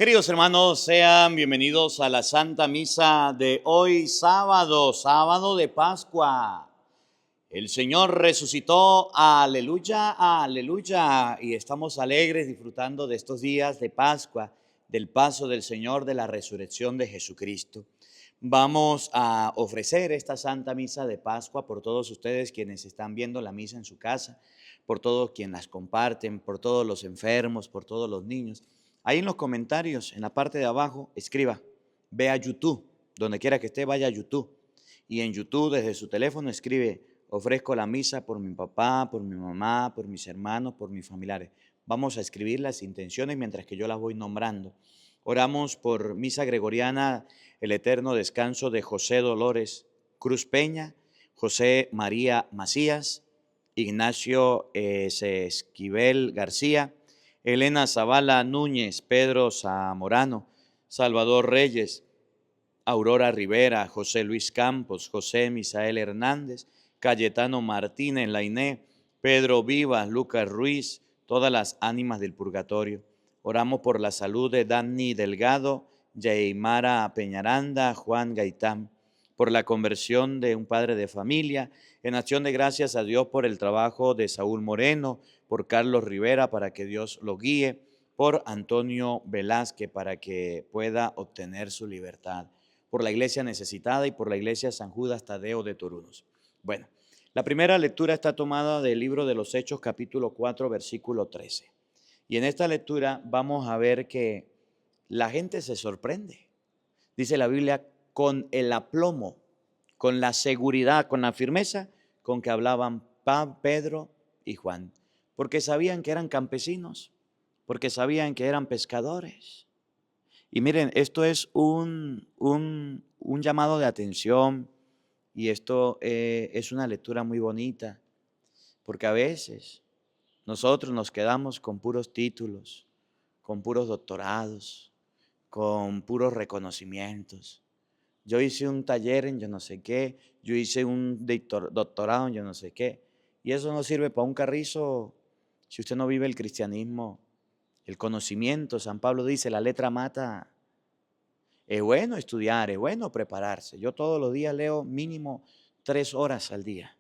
Queridos hermanos, sean bienvenidos a la Santa Misa de hoy, sábado de Pascua. El Señor resucitó, aleluya, aleluya, y estamos alegres disfrutando de estos días de Pascua, del paso del Señor, de la resurrección de Jesucristo. Vamos a ofrecer esta Santa Misa de Pascua por todos ustedes quienes están viendo la misa en su casa, por todos quienes las comparten, por todos los enfermos, por todos los niños. Ahí en los comentarios, en la parte de abajo, escriba, ve a YouTube, donde quiera que esté, vaya a YouTube. Y en YouTube, desde su teléfono, escribe, ofrezco la misa por mi papá, por mi mamá, por mis hermanos, por mis familiares. Vamos a escribir las intenciones mientras que yo las voy nombrando. Oramos por misa gregoriana, el eterno descanso de José Dolores Cruz Peña, José María Macías, Ignacio Esquivel García, Elena Zavala Núñez, Pedro Zamorano, Salvador Reyes, Aurora Rivera, José Luis Campos, José Misael Hernández, Cayetano Martínez Lainé, Pedro Vivas, Lucas Ruiz, todas las ánimas del purgatorio. Oramos por la salud de Dani Delgado, Yaimara Peñaranda, Juan Gaitán, por la conversión de un padre de familia, en acción de gracias a Dios por el trabajo de Saúl Moreno, por Carlos Rivera para que Dios lo guíe, por Antonio Velázquez para que pueda obtener su libertad, por la iglesia necesitada y por la iglesia San Judas Tadeo de Torunos. Bueno, la primera lectura está tomada del libro de los Hechos, capítulo 4, versículo 13. Y en esta lectura vamos a ver que la gente se sorprende. Dice la Biblia, con el aplomo, con la seguridad, con la firmeza con que hablaban Pedro y Juan, porque sabían que eran campesinos, porque sabían que eran pescadores. Y miren, esto es un llamado de atención y esto es una lectura muy bonita, porque a veces nosotros nos quedamos con puros títulos, con puros doctorados, con puros reconocimientos. Yo hice un taller en yo no sé qué, yo hice un doctorado en yo no sé qué, y eso no sirve para un carrizo si usted no vive el cristianismo, el conocimiento. San Pablo dice, la letra mata. Es bueno estudiar, es bueno prepararse. Yo todos los días leo mínimo 3 horas al día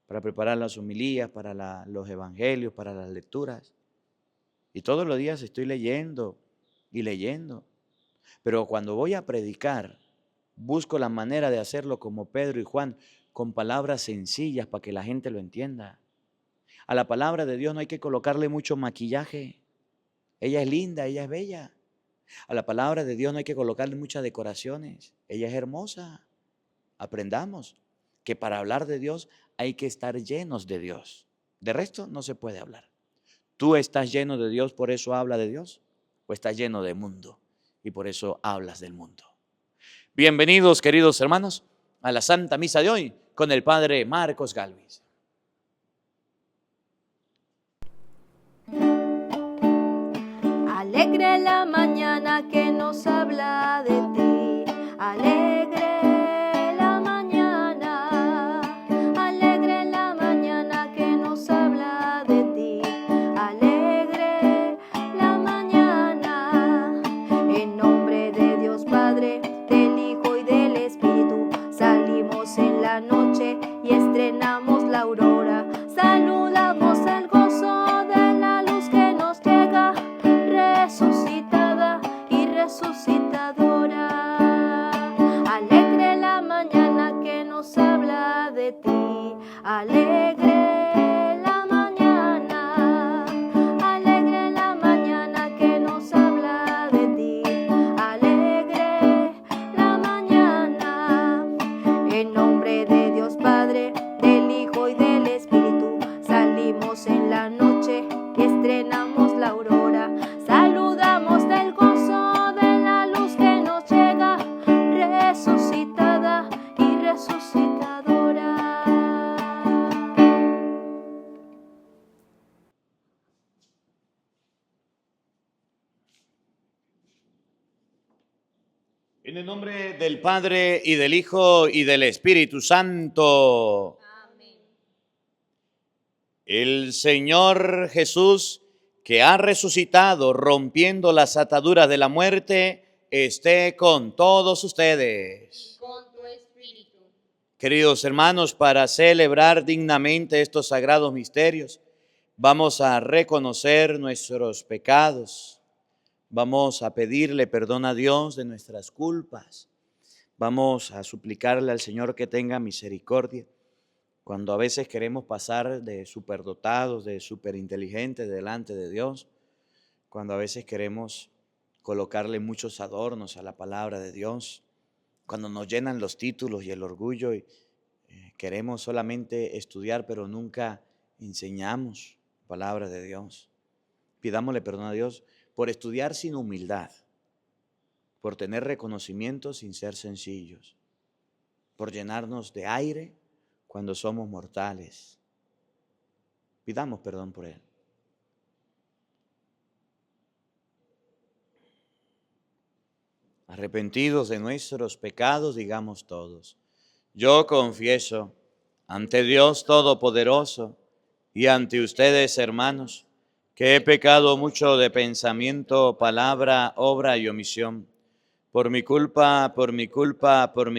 para preparar las homilías, para los evangelios, para las lecturas. Y todos los días estoy leyendo y leyendo. Pero cuando voy a predicar, busco la manera de hacerlo como Pedro y Juan, con palabras sencillas para que la gente lo entienda. A la palabra de Dios no hay que colocarle mucho maquillaje. Ella es linda, ella es bella. A la palabra de Dios no hay que colocarle muchas decoraciones. Ella es hermosa. Aprendamos que para hablar de Dios hay que estar llenos de Dios. De resto no se puede hablar. ¿Tú estás lleno de Dios, por eso habla de Dios? ¿O estás lleno de mundo y por eso hablas del mundo? Bienvenidos, queridos hermanos, a la Santa Misa de hoy con el Padre Marcos Galvis. Alegre la mañana que nos habla de ti, alegre la mañana que nos habla de ti, alegre la mañana, en nombre de Dios Padre, del Hijo y del Espíritu, salimos en la noche y estrenamos la aurora, saludamos el gozo de la luz que nos llega, resucitada y resucitadora. Alegre la mañana que nos habla de ti, alegre la mañana que nos habla de ti, alegre la mañana, en nombre de Dios Padre, del Hijo y del Espíritu, salimos en la noche y estrenamos la aurora, saludamos del gozo de la luz que nos llega, resucitada y resucitadora. En el nombre del Padre y del Hijo y del Espíritu Santo. Amén. El Señor Jesús que ha resucitado rompiendo las ataduras de la muerte, esté con todos ustedes. Con tu espíritu. Queridos hermanos, para celebrar dignamente estos sagrados misterios, vamos a reconocer nuestros pecados. Vamos a pedirle perdón a Dios de nuestras culpas. Vamos a suplicarle al Señor que tenga misericordia. Cuando a veces queremos pasar de superdotados, de superinteligentes delante de Dios, cuando a veces queremos colocarle muchos adornos a la palabra de Dios, cuando nos llenan los títulos y el orgullo y queremos solamente estudiar pero nunca enseñamos la palabra de Dios. Pidámosle perdón a Dios por estudiar sin humildad, por tener reconocimiento sin ser sencillos, por llenarnos de aire cuando somos mortales. Pidamos perdón por él. Arrepentidos de nuestros pecados, digamos todos: yo confieso ante Dios Todopoderoso y ante ustedes, hermanos, que he pecado mucho de pensamiento, palabra, obra y omisión, por mi culpa, por mi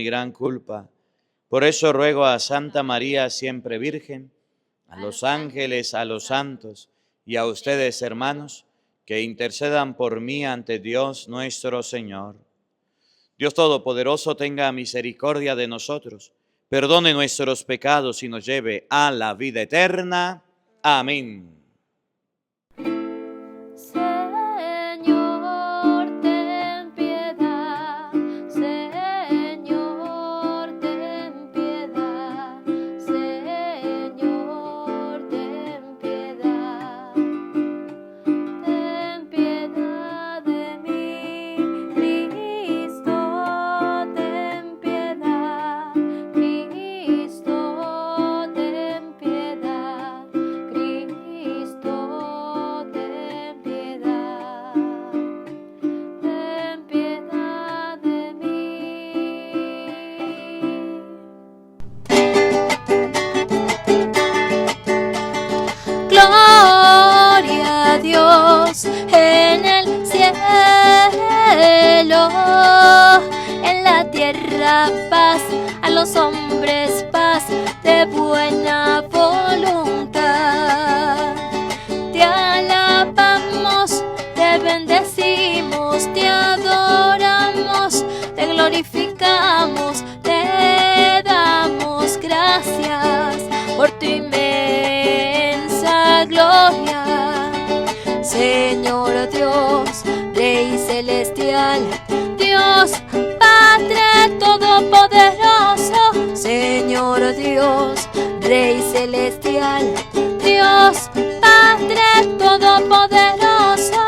gran culpa. Por eso ruego a Santa María, siempre Virgen, a los ángeles, a los santos y a ustedes, hermanos, que intercedan por mí ante Dios nuestro Señor. Dios Todopoderoso tenga misericordia de nosotros, perdone nuestros pecados y nos lleve a la vida eterna. Amén. Señor, ten piedad. Señor, ten piedad. Señor, ten piedad. Ten piedad de mí, Cristo, ten piedad. Cristo, ten piedad. Cristo, ten piedad. Ten piedad de mí. Gloria a Dios en el cielo, en la tierra paz, a los hombres paz de buena voluntad. Te alabamos, te bendecimos, te adoramos, te glorificamos, te damos gracias por tu inmensa gloria. Señor Dios, Rey celestial, Dios Padre todopoderoso. Señor Dios, Rey celestial, Dios Padre todopoderoso.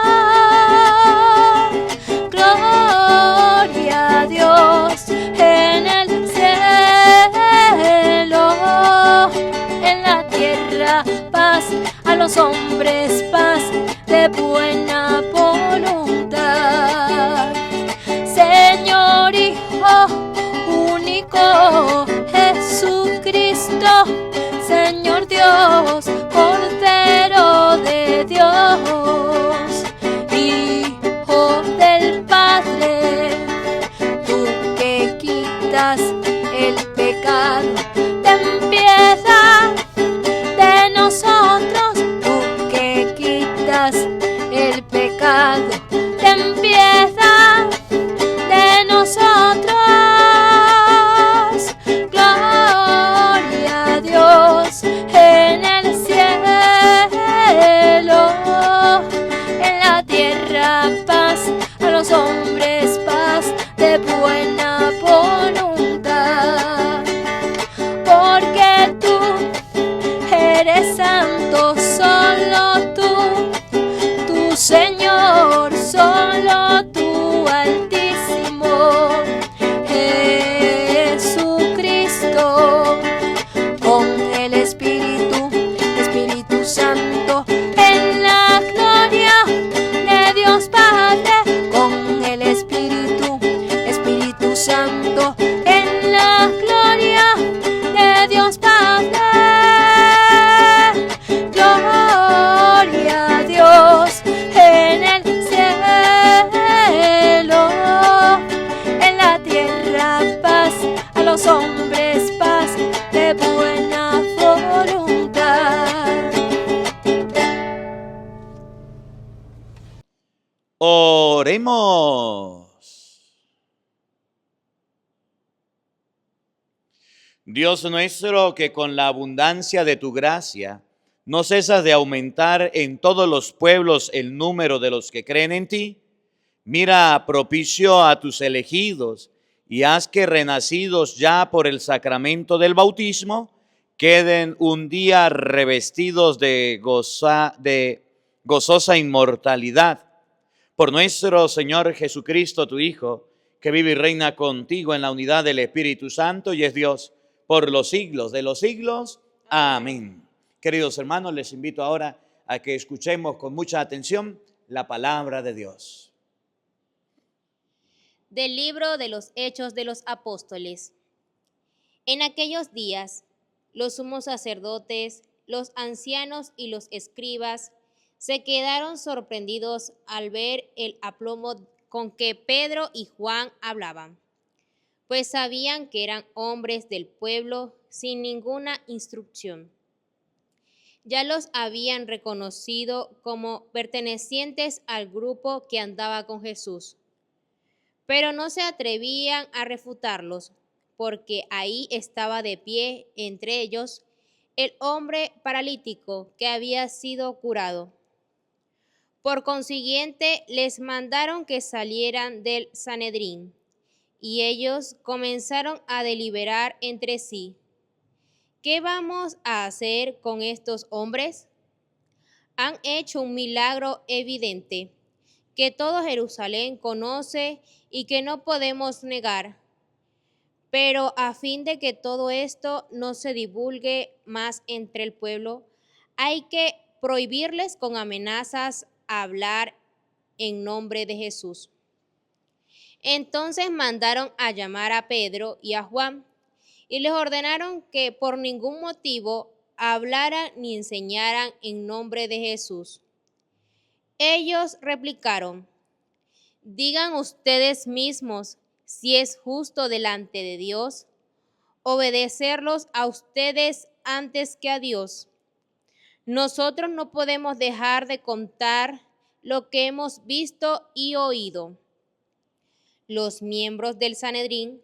Gloria a Dios en el cielo, en la tierra paz, a los hombres paz de buena voluntad. Señor Hijo único Jesucristo, Señor Dios, Cordero de Dios, Hijo del Padre, tú que quitas el pecado, ten piedad de nosotros. Tú que quitas el pecado, ten piedad de nosotros. Gloria a Dios en el cielo, en la tierra paz, a los hombres paz de buena voluntad. Porque tú eres santo, solo tú, Señor, solo tú, Altísimo Jesucristo, con el Espíritu Santo, en la gloria de Dios Padre, con el Espíritu Oremos. Dios nuestro, que con la abundancia de tu gracia no cesas de aumentar en todos los pueblos el número de los que creen en ti, mira propicio a tus elegidos y haz que, renacidos ya por el sacramento del bautismo, queden un día revestidos de gozosa inmortalidad. Por nuestro Señor Jesucristo, tu Hijo, que vive y reina contigo en la unidad del Espíritu Santo y es Dios por los siglos de los siglos. Amén. Queridos hermanos, les invito ahora a que escuchemos con mucha atención la palabra de Dios. Del libro de los Hechos de los Apóstoles. En aquellos días, los sumos sacerdotes, los ancianos y los escribas se quedaron sorprendidos al ver el aplomo con que Pedro y Juan hablaban, pues sabían que eran hombres del pueblo sin ninguna instrucción. Ya los habían reconocido como pertenecientes al grupo que andaba con Jesús, pero no se atrevían a refutarlos, porque ahí estaba de pie entre ellos el hombre paralítico que había sido curado. Por consiguiente, les mandaron que salieran del Sanedrín, y ellos comenzaron a deliberar entre sí: ¿qué vamos a hacer con estos hombres? Han hecho un milagro evidente, que todo Jerusalén conoce y que no podemos negar. Pero a fin de que todo esto no se divulgue más entre el pueblo, hay que prohibirles con amenazas hablar en nombre de Jesús. Entonces mandaron a llamar a Pedro y a Juan y les ordenaron que por ningún motivo hablaran ni enseñaran en nombre de Jesús. Ellos replicaron: digan ustedes mismos si es justo delante de Dios obedecerlos a ustedes antes que a Dios. Nosotros no podemos dejar de contar lo que hemos visto y oído. Los miembros del Sanedrín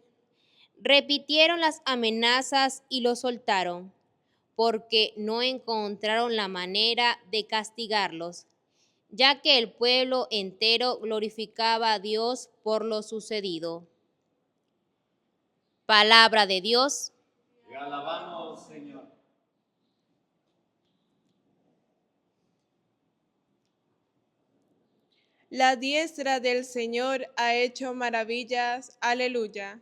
repitieron las amenazas y los soltaron, porque no encontraron la manera de castigarlos, ya que el pueblo entero glorificaba a Dios por lo sucedido. Palabra de Dios. Te alabamos, Señor. La diestra del Señor ha hecho maravillas. Aleluya.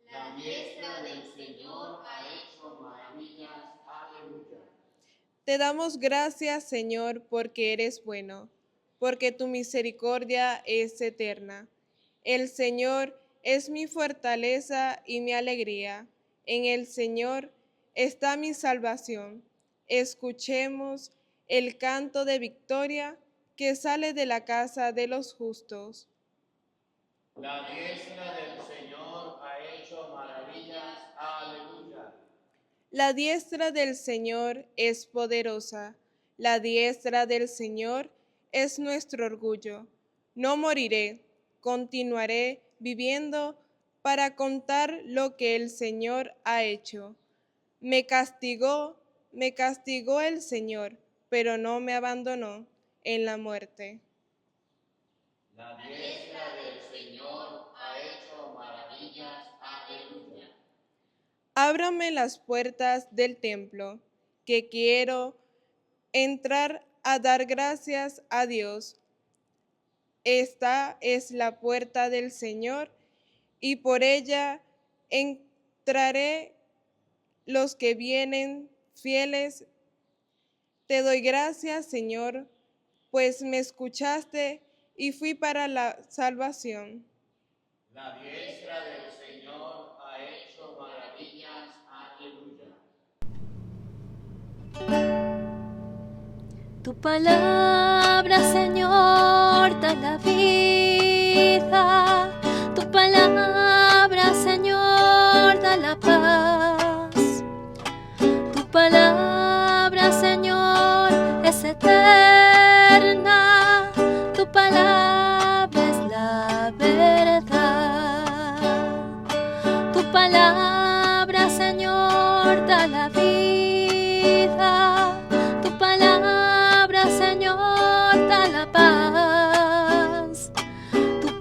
La diestra del Señor ha hecho maravillas. Aleluya. Te damos gracias, Señor, porque eres bueno, porque tu misericordia es eterna. El Señor es mi fortaleza y mi alegría. En el Señor está mi salvación. Escuchemos el canto de victoria que sale de la casa de los justos. La diestra del Señor ha hecho maravillas. Aleluya. La diestra del Señor es poderosa. La diestra del Señor es nuestro orgullo. No moriré, continuaré viviendo para contar lo que el Señor ha hecho. Me castigó el Señor, pero no me abandonó en la muerte. La diestra del Señor ha hecho maravillas. Aleluya. Ábrame las puertas del templo, que quiero entrar a dar gracias a Dios. Esta es la puerta del Señor, y por ella entraré los que vienen fieles. Te doy gracias, Señor, pues me escuchaste y fui para la salvación. La diestra del Señor ha hecho maravillas. Aleluya. Tu palabra, Señor, da la vida. Tu palabra, Señor, da la paz. Tu palabra, Señor, es eterna. Tu palabra es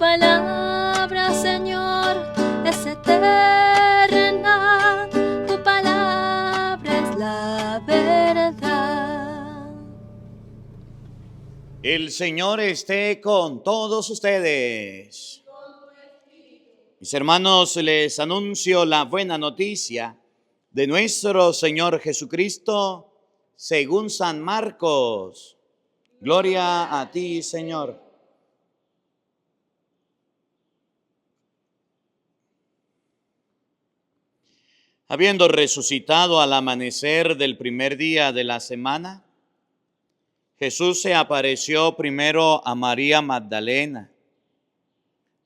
palabra, Señor, es eterna. Tu palabra es la verdad. El Señor esté con todos ustedes. Mis hermanos, les anuncio la buena noticia de nuestro Señor Jesucristo según San Marcos. Gloria a ti, Señor. Habiendo resucitado al amanecer del primer día de la semana, Jesús se apareció primero a María Magdalena,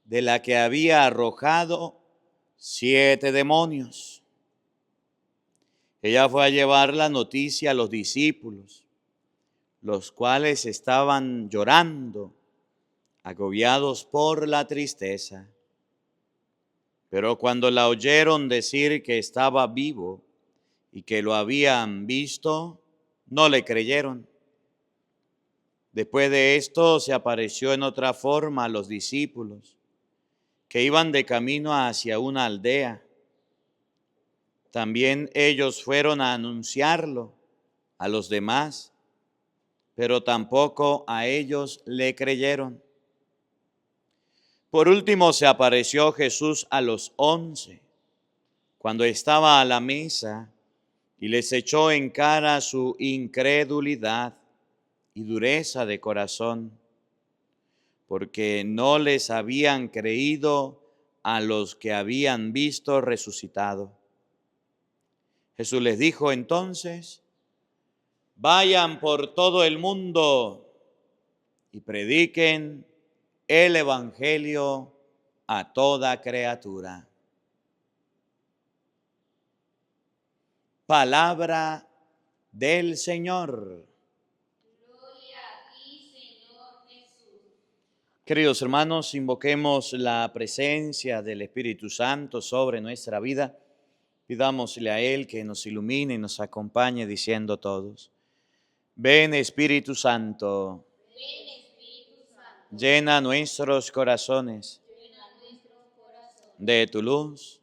de la que había arrojado 7 demonios. Ella fue a llevar la noticia a los discípulos, los cuales estaban llorando, agobiados por la tristeza. Pero cuando la oyeron decir que estaba vivo y que lo habían visto, no le creyeron. Después de esto se apareció en otra forma a los discípulos, que iban de camino hacia una aldea. También ellos fueron a anunciarlo a los demás, pero tampoco a ellos le creyeron. Por último se apareció Jesús a los 11, cuando estaba a la mesa, y les echó en cara su incredulidad y dureza de corazón, porque no les habían creído a los que habían visto resucitado. Jesús les dijo entonces: vayan por todo el mundo y prediquen el evangelio a toda criatura. Palabra del Señor. Gloria a ti, Señor Jesús. Queridos hermanos, invoquemos la presencia del Espíritu Santo sobre nuestra vida. Pidámosle a Él que nos ilumine y nos acompañe diciendo todos: ven Espíritu Santo, Ven, Espíritu Santo, llena nuestros corazones llena nuestros corazones de tu luz,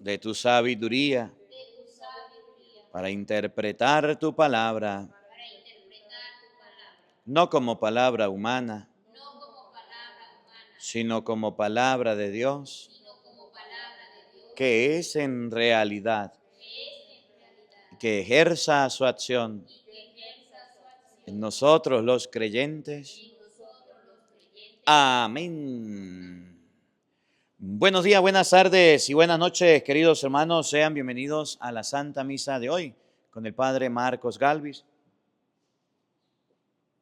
de tu sabiduría, de tu sabiduría para interpretar tu palabra, para interpretar tu palabra, no como palabra humana, no como palabra humana, sino como palabra de Dios, sino como palabra de Dios, que es en realidad, que es en realidad que ejerza su acción y que ejerza su acción en nosotros los creyentes. en nosotros los creyentes. Amén. Buenos días, buenas tardes y buenas noches, queridos hermanos. Sean bienvenidos a la Santa Misa de hoy con el Padre Marcos Galvis.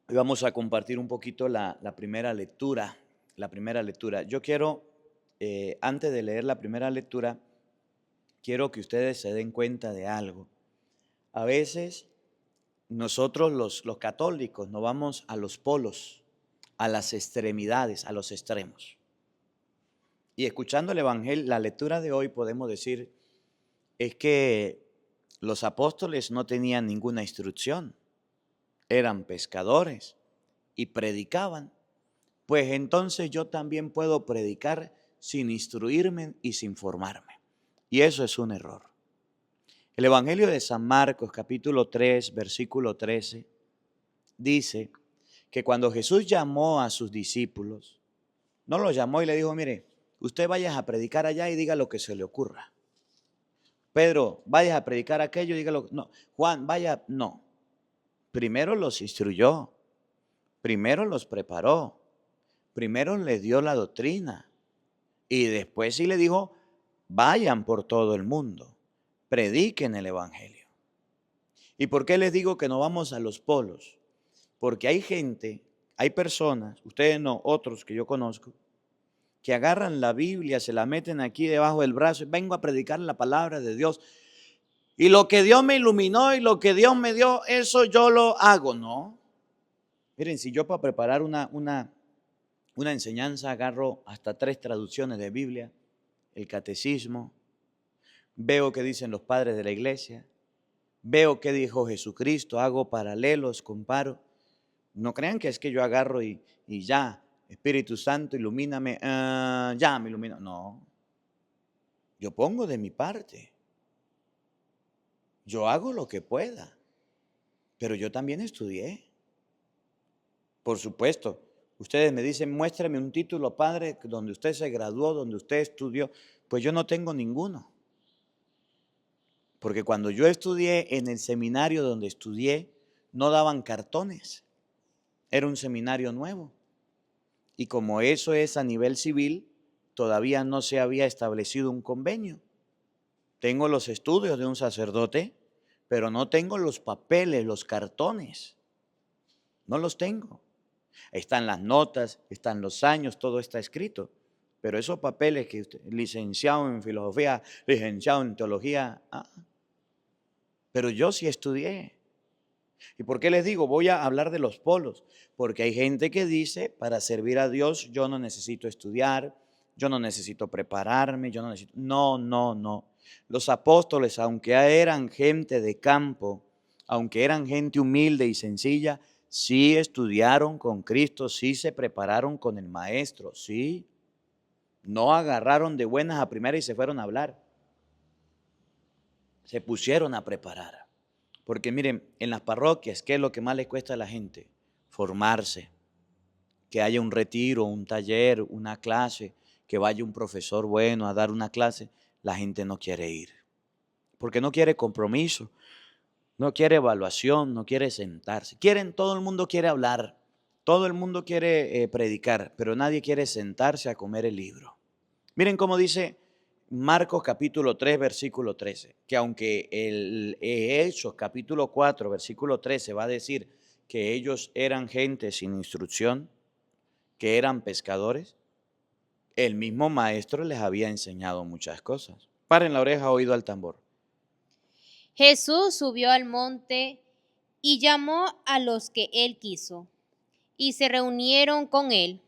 Hoy vamos a compartir un poquito la primera lectura. Yo quiero, antes de leer la primera lectura, quiero que ustedes se den cuenta de algo. A veces nosotros los católicos nos vamos a los polos, a las extremidades, a los extremos. Y escuchando el Evangelio, la lectura de hoy podemos decir es que los apóstoles no tenían ninguna instrucción, eran pescadores y predicaban. Pues entonces yo también puedo predicar sin instruirme y sin formarme. Y eso es un error. El Evangelio de San Marcos, capítulo 3, versículo 13, dice que cuando Jesús llamó a sus discípulos, no los llamó y le dijo: mire, usted vaya a predicar allá y diga lo que se le ocurra. Pedro, vaya a predicar aquello y diga lo que... No. Juan, vaya, no. Primero los instruyó, primero los preparó, primero les dio la doctrina y después sí le dijo: vayan por todo el mundo, prediquen el evangelio. ¿Y por qué les digo que no vamos a los polos? Porque hay gente, hay personas, ustedes no, otros que yo conozco, que agarran la Biblia, se la meten aquí debajo del brazo y vengo a predicar la palabra de Dios. Y lo que Dios me iluminó y lo que Dios me dio, eso yo lo hago, ¿no? Miren, si yo para preparar una enseñanza agarro hasta 3 traducciones de Biblia, el catecismo, veo qué dicen los padres de la iglesia, veo qué dijo Jesucristo, hago paralelos, comparo. No crean que es que yo agarro y ya Espíritu Santo, ilumíname. Ya me ilumino. No, yo pongo de mi parte. Yo hago lo que pueda. Pero yo también estudié. Por supuesto, ustedes me dicen, muéstrame un título, padre, donde usted se graduó, donde usted estudió. Pues yo no tengo ninguno. Porque cuando yo estudié en el seminario donde estudié, no daban cartones. Era un seminario nuevo. Y como eso es a nivel civil, todavía no se había establecido un convenio. Tengo los estudios de un sacerdote, pero no tengo los papeles, los cartones. No los tengo. Están las notas, están los años, todo está escrito. Pero esos papeles que usted, licenciado en filosofía, licenciado en teología, pero yo sí estudié. ¿Y por qué les digo? Voy a hablar de los polos. Porque hay gente que dice, para servir a Dios yo no necesito estudiar, yo no necesito prepararme, yo no necesito... No. Los apóstoles, aunque eran gente de campo, aunque eran gente humilde y sencilla, sí estudiaron con Cristo, sí se prepararon con el Maestro, sí. No agarraron de buenas a primeras y se fueron a hablar. Se pusieron a preparar. Porque miren, en las parroquias, ¿qué es lo que más les cuesta a la gente? Formarse. Que haya un retiro, un taller, una clase, que vaya un profesor bueno a dar una clase. La gente no quiere ir. Porque no quiere compromiso, no quiere evaluación, no quiere sentarse. Todo el mundo quiere hablar, todo el mundo quiere predicar, pero nadie quiere sentarse a comer el libro. Miren cómo dice Marcos capítulo 3, versículo 13, que aunque el Hechos capítulo 4, versículo 13 va a decir que ellos eran gente sin instrucción, que eran pescadores, el mismo maestro les había enseñado muchas cosas. Paren la oreja, oído al tambor. Jesús subió al monte y llamó a los que él quiso, y se reunieron con él.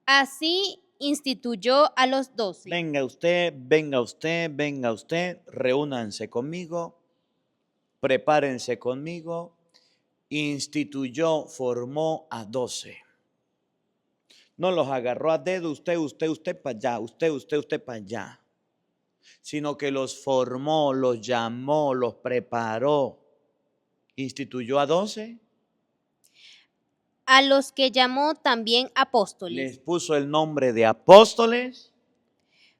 Así instituyó a los 12. Venga usted, reúnanse conmigo, prepárense conmigo. Instituyó, formó a 12. No los agarró a dedo, usted para allá, usted para allá. Sino que los formó, los llamó, los preparó. Instituyó a 12. A los que llamó también apóstoles. Les puso el nombre de apóstoles.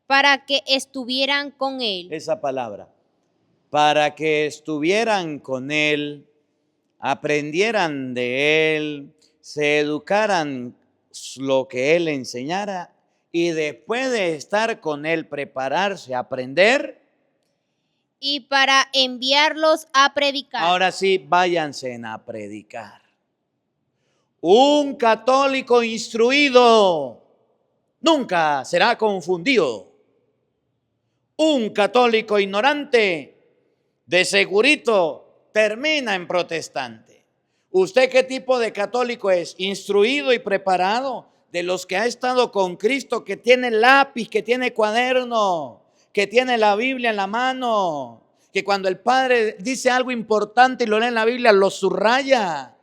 Para que estuvieran con él. Esa palabra. Para que estuvieran con él, aprendieran de él, se educaran lo que él enseñara y después de estar con él, prepararse, aprender. Y para enviarlos a predicar. Ahora sí, váyanse a predicar. Un católico instruido nunca será confundido. Un católico ignorante de segurito termina en protestante. ¿Usted qué tipo de católico es? Instruido y preparado, de los que ha estado con Cristo, que tiene lápiz, que tiene cuaderno, que tiene la Biblia en la mano, que cuando el Padre dice algo importante y lo lee en la Biblia, lo subraya.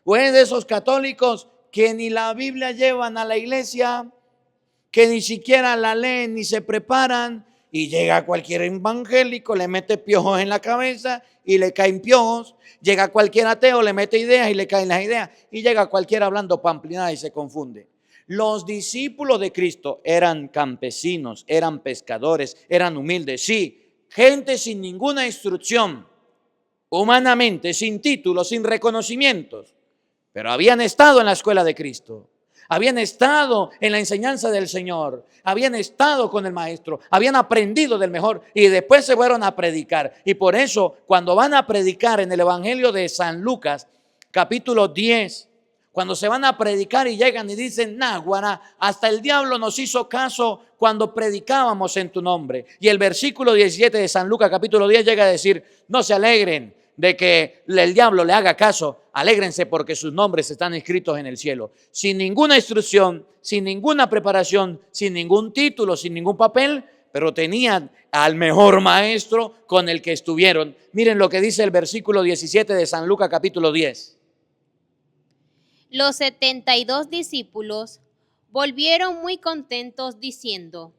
O es de esos católicos que ni la Biblia llevan a la iglesia, que ni siquiera la leen ni se preparan, y llega cualquier evangélico, le mete piojos en la cabeza y le caen piojos. Llega cualquier ateo, le mete ideas y le caen las ideas. Y llega cualquiera hablando pamplinada y se confunde. Los discípulos de Cristo eran campesinos, eran pescadores, eran humildes, sí, gente sin ninguna instrucción, humanamente, sin títulos, sin reconocimientos, pero habían estado en la escuela de Cristo. Habían estado en la enseñanza del Señor, habían estado con el Maestro, habían aprendido del mejor y después se fueron a predicar. Y por eso cuando van a predicar en el Evangelio de San Lucas, capítulo 10, cuando se van a predicar y llegan y dicen, náguara, hasta el diablo nos hizo caso cuando predicábamos en tu nombre. Y el versículo 17 de San Lucas, capítulo 10, llega a decir, no se alegren de que el diablo le haga caso, alégrense porque sus nombres están escritos en el cielo. Sin ninguna instrucción, sin ninguna preparación, sin ningún título, sin ningún papel, pero tenían al mejor maestro con el que estuvieron. Miren lo que dice el versículo 17 de San Lucas capítulo 10. Los 72 discípulos volvieron muy contentos diciendo: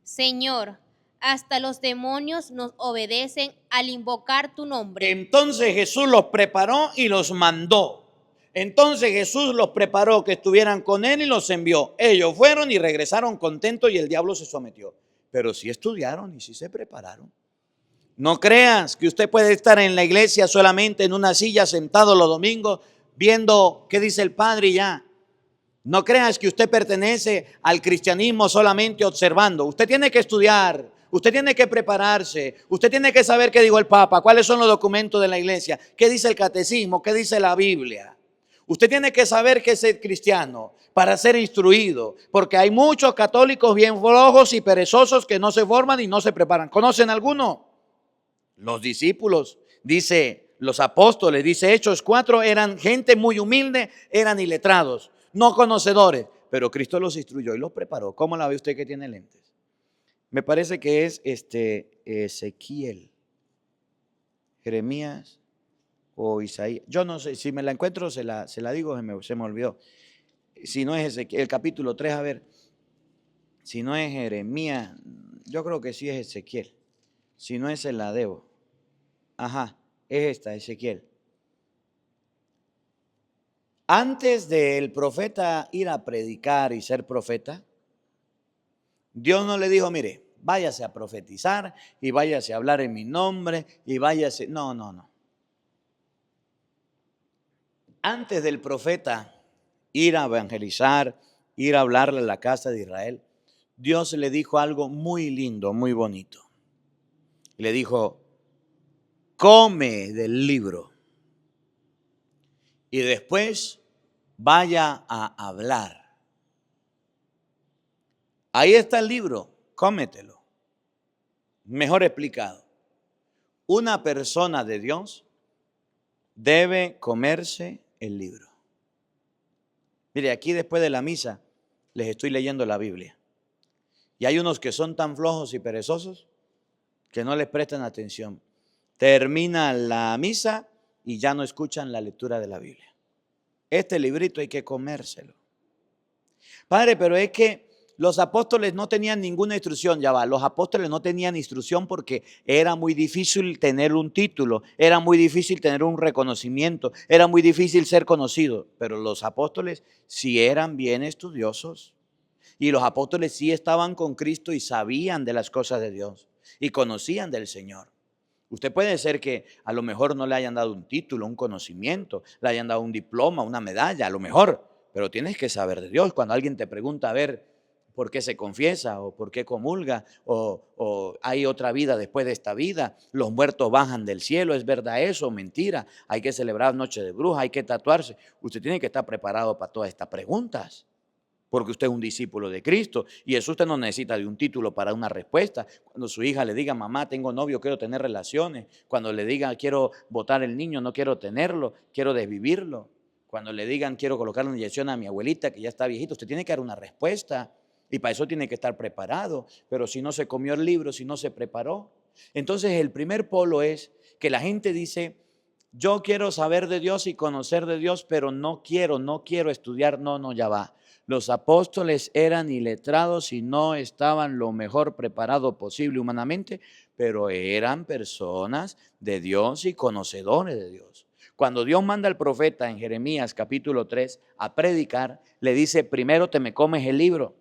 Señor, hasta los demonios nos obedecen al invocar tu nombre. Entonces Jesús los preparó y los mandó. Entonces Jesús los preparó que estuvieran con él y los envió. Ellos fueron y regresaron contentos y el diablo se sometió. Pero sí estudiaron y sí se prepararon. No creas que usted puede estar en la iglesia solamente en una silla sentado los domingos viendo qué dice el Padre y ya. No creas que usted pertenece al cristianismo solamente observando. Usted tiene que estudiar, usted tiene que prepararse, usted tiene que saber qué dijo el Papa, cuáles son los documentos de la iglesia, qué dice el catecismo, qué dice la Biblia. Usted tiene que saber qué es ser cristiano para ser instruido, porque hay muchos católicos bien flojos y perezosos que no se forman y no se preparan. ¿Conocen alguno? Los discípulos, dice los apóstoles, dice Hechos 4, eran gente muy humilde, eran iletrados, no conocedores, pero Cristo los instruyó y los preparó. ¿Cómo la ve usted que tiene lentes? Me parece que es Ezequiel, Jeremías o Isaías. Yo no sé, si me la encuentro se la digo, se me olvidó. Si no es Ezequiel, el capítulo 3, a ver, si no es Jeremías, yo creo que sí es Ezequiel. Si no es, se la debo. Ajá, es esta, Ezequiel. Antes del profeta ir a predicar y ser profeta, Dios no le dijo, mire, váyase a profetizar y váyase a hablar en mi nombre y váyase. No. Antes del profeta ir a evangelizar, ir a hablarle a la casa de Israel, Dios le dijo algo muy lindo, muy bonito. Le dijo, come del libro y después vaya a hablar. Ahí está el libro, cómetelo. Mejor explicado, una persona de Dios debe comerse el libro. Mire, aquí después de la misa les estoy leyendo la Biblia. Y hay unos que son tan flojos y perezosos que no les prestan atención. Termina la misa y ya no escuchan la lectura de la Biblia. Este librito hay que comérselo. Padre, pero es que los apóstoles no tenían ninguna instrucción, ya va, los apóstoles no tenían instrucción porque era muy difícil tener un título, era muy difícil tener un reconocimiento, era muy difícil ser conocido, pero los apóstoles sí eran bien estudiosos y los apóstoles sí estaban con Cristo y sabían de las cosas de Dios y conocían del Señor. Usted puede ser que a lo mejor no le hayan dado un título, un conocimiento, le hayan dado un diploma, una medalla, a lo mejor, pero tienes que saber de Dios. Cuando alguien te pregunta, a ver, ¿por qué se confiesa? ¿O por qué comulga? ¿O hay otra vida después de esta vida? ¿Los muertos bajan del cielo? ¿Es verdad eso? ¿Mentira? ¿Hay que celebrar noche de bruja? ¿Hay que tatuarse? Usted tiene que estar preparado para todas estas preguntas. Porque usted es un discípulo de Cristo y eso usted no necesita de un título para una respuesta. Cuando su hija le diga, mamá, tengo novio, quiero tener relaciones. Cuando le diga, quiero botar el niño, no quiero tenerlo, quiero desvivirlo. Cuando le digan, quiero colocarle una inyección a mi abuelita que ya está viejita, usted tiene que dar una respuesta y para eso tiene que estar preparado. Pero si no se comió el libro, si no se preparó. Entonces el primer polo es que la gente dice, yo quiero saber de Dios y conocer de Dios, pero no quiero estudiar. No, ya va. Los apóstoles eran iletrados y no estaban lo mejor preparado posible humanamente, pero eran personas de Dios y conocedores de Dios. Cuando Dios manda al profeta en Jeremías capítulo 3 a predicar, le dice, primero te me comes el libro,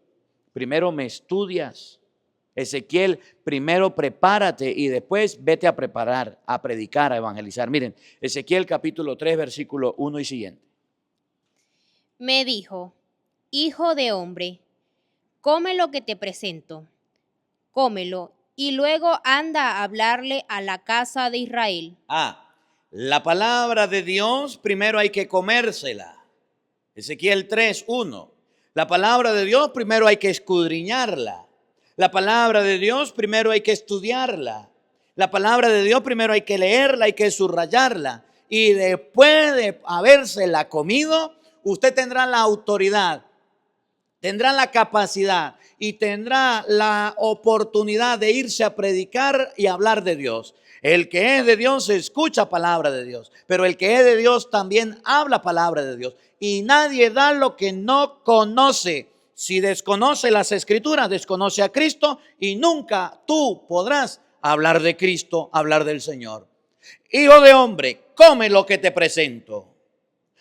primero me estudias. Ezequiel, primero prepárate y después vete a preparar, a predicar, a evangelizar. Miren, Ezequiel capítulo 3, versículo 1 y siguiente. Me dijo, hijo de hombre, come lo que te presento, cómelo, y luego anda a hablarle a la casa de Israel. La palabra de Dios primero hay que comérsela. Ezequiel 3, 1. La palabra de Dios primero hay que escudriñarla. La palabra de Dios primero hay que estudiarla. La palabra de Dios primero hay que leerla, hay que subrayarla. Y después de habérsela comido, usted tendrá la autoridad, tendrá la capacidad y tendrá la oportunidad de irse a predicar y hablar de Dios. El que es de Dios escucha palabra de Dios, pero el que es de Dios también habla palabra de Dios. Y nadie da lo que no conoce. Si desconoce las Escrituras, desconoce a Cristo y nunca tú podrás hablar de Cristo, hablar del Señor. Hijo de hombre, come lo que te presento.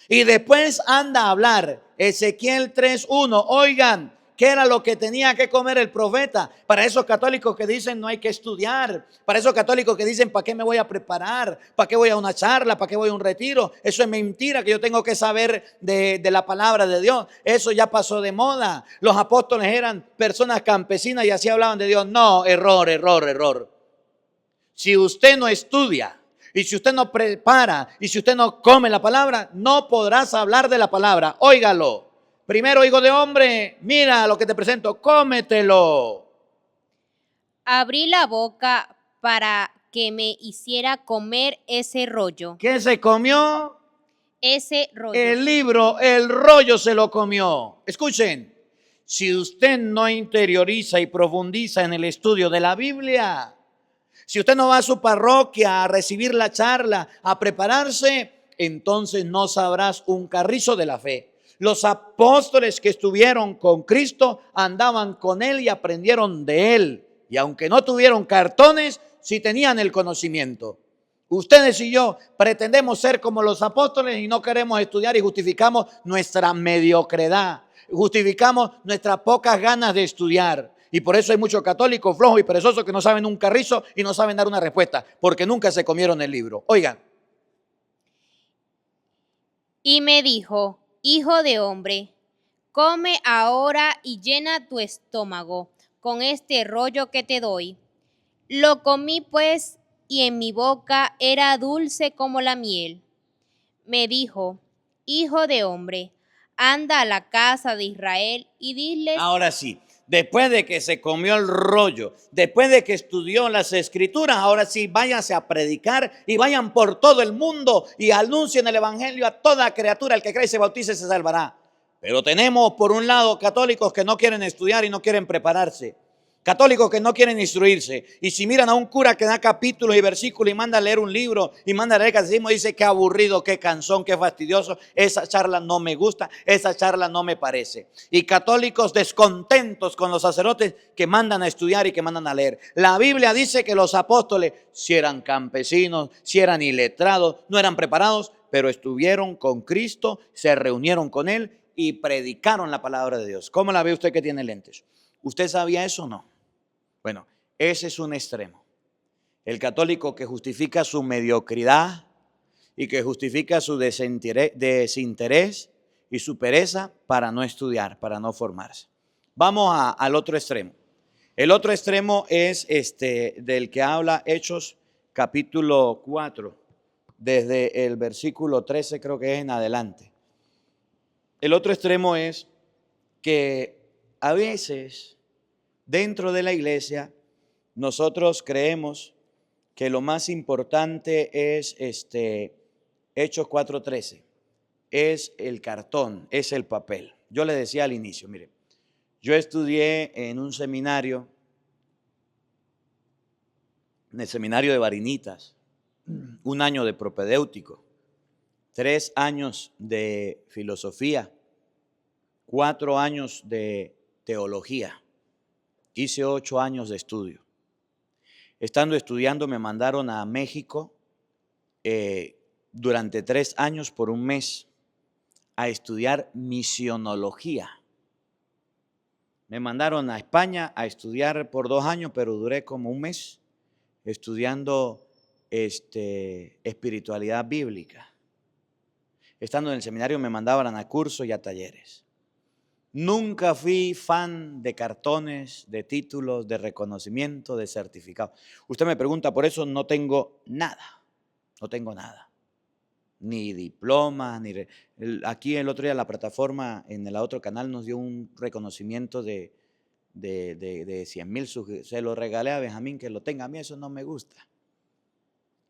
Y después anda a hablar. Ezequiel 3:1. Oigan, ¿qué era lo que tenía que comer el profeta? Para esos católicos que dicen no hay que estudiar, para esos católicos que dicen ¿para qué me voy a preparar? ¿Para qué voy a una charla? ¿Para qué voy a un retiro? Eso es mentira, que yo tengo que saber de la palabra de Dios. Eso ya pasó de moda. Los apóstoles eran personas campesinas y así hablaban de Dios. No, error, error, error. Si usted no estudia y si usted no prepara y si usted no come la palabra, no podrás hablar de la palabra. Óigalo. Primero, hijo de hombre, mira lo que te presento, cómetelo. Abrí la boca para que me hiciera comer ese rollo. ¿Qué se comió? Ese rollo. El libro, el rollo se lo comió. Escuchen, si usted no interioriza y profundiza en el estudio de la Biblia, si usted no va a su parroquia a recibir la charla, a prepararse, entonces no sabrás un carrizo de la fe. Los apóstoles que estuvieron con Cristo andaban con Él y aprendieron de Él. Y aunque no tuvieron cartones, sí tenían el conocimiento. Ustedes y yo pretendemos ser como los apóstoles y no queremos estudiar y justificamos nuestra mediocridad. Justificamos nuestras pocas ganas de estudiar. Y por eso hay muchos católicos flojos y perezosos que no saben un carrizo y no saben dar una respuesta, porque nunca se comieron el libro. Oigan. Y me dijo, hijo de hombre, come ahora y llena tu estómago con este rollo que te doy. Lo comí pues y en mi boca era dulce como la miel. Me dijo, hijo de hombre, anda a la casa de Israel y diles. Ahora sí. Después de que se comió el rollo, después de que estudió las Escrituras, ahora sí, váyanse a predicar y vayan por todo el mundo y anuncien el Evangelio a toda criatura. El que cree y se bautice se salvará. Pero tenemos por un lado católicos que no quieren estudiar y no quieren prepararse. Católicos que no quieren instruirse. Y si miran a un cura que da capítulos y versículos y manda a leer un libro y manda a leer catecismo, dice qué aburrido, qué cansón, qué fastidioso. Esa charla no me gusta, esa charla no me parece. Y católicos descontentos con los sacerdotes que mandan a estudiar y que mandan a leer. La Biblia dice que los apóstoles, si eran campesinos, si eran iletrados, no eran preparados, pero estuvieron con Cristo, se reunieron con Él y predicaron la palabra de Dios. ¿Cómo la ve usted que tiene lentes? ¿Usted sabía eso o no? Bueno, ese es un extremo. El católico que justifica su mediocridad y que justifica su desinterés y su pereza para no estudiar, para no formarse. Vamos al otro extremo. El otro extremo es del que habla Hechos capítulo 4, desde el versículo 13 creo que es en adelante. El otro extremo es que a veces dentro de la iglesia, nosotros creemos que lo más importante es Hechos 4:13, es el cartón, es el papel. Yo le decía al inicio, mire, yo estudié en un seminario, en el seminario de Barinitas, 1 año de propedéutico, 3 años de filosofía, 4 años de teología. Hice 8 años de estudio. Estando estudiando me mandaron a México durante 3 años por 1 mes a estudiar misionología. Me mandaron a España a estudiar por 2 años, pero duré como 1 mes estudiando espiritualidad bíblica. Estando en el seminario me mandaban a cursos y a talleres. Nunca fui fan de cartones, de títulos, de reconocimiento, de certificados. Usted me pregunta, por eso no tengo nada. No tengo nada. Ni diploma, aquí el otro día la plataforma en el otro canal nos dio un reconocimiento de 100,000 suscriptores. Se lo regalé a Benjamín que lo tenga. A mí eso no me gusta.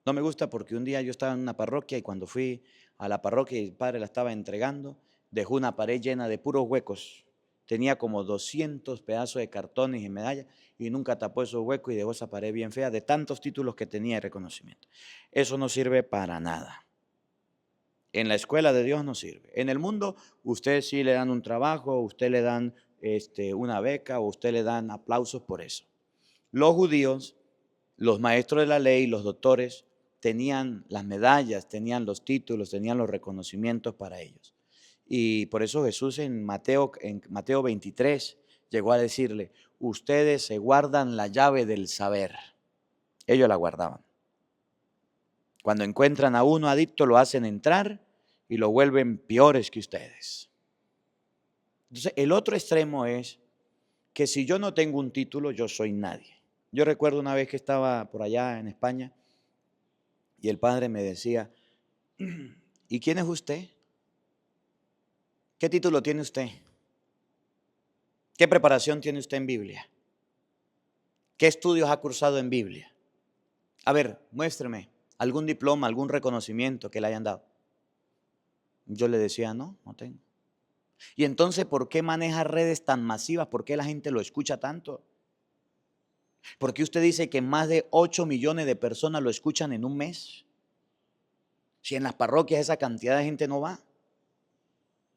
No me gusta porque un día yo estaba en una parroquia y cuando fui a la parroquia y el padre la estaba entregando, dejó una pared llena de puros huecos. Tenía como 200 pedazos de cartones y medallas y nunca tapó esos huecos y dejó esa pared bien fea de tantos títulos que tenía de reconocimiento. Eso no sirve para nada. En la escuela de Dios no sirve. En el mundo, usted sí le dan un trabajo, usted le dan una beca o usted le dan aplausos por eso. Los judíos, los maestros de la ley, los doctores, tenían las medallas, tenían los títulos, tenían los reconocimientos para ellos. Y por eso Jesús en Mateo 23 llegó a decirle, ustedes se guardan la llave del saber. Ellos la guardaban. Cuando encuentran a uno adicto, lo hacen entrar y lo vuelven peores que ustedes. Entonces, el otro extremo es que si yo no tengo un título, yo soy nadie. Yo recuerdo una vez que estaba por allá en España y el padre me decía, ¿y quién es usted? ¿Qué título tiene usted? ¿Qué preparación tiene usted en Biblia? ¿Qué estudios ha cursado en Biblia? A ver, muéstreme algún diploma, algún reconocimiento que le hayan dado. Yo le decía, no tengo. Y entonces, ¿por qué maneja redes tan masivas? ¿Por qué la gente lo escucha tanto? ¿Por qué usted dice que más de 8 millones de personas lo escuchan en un mes? Si en las parroquias esa cantidad de gente no va.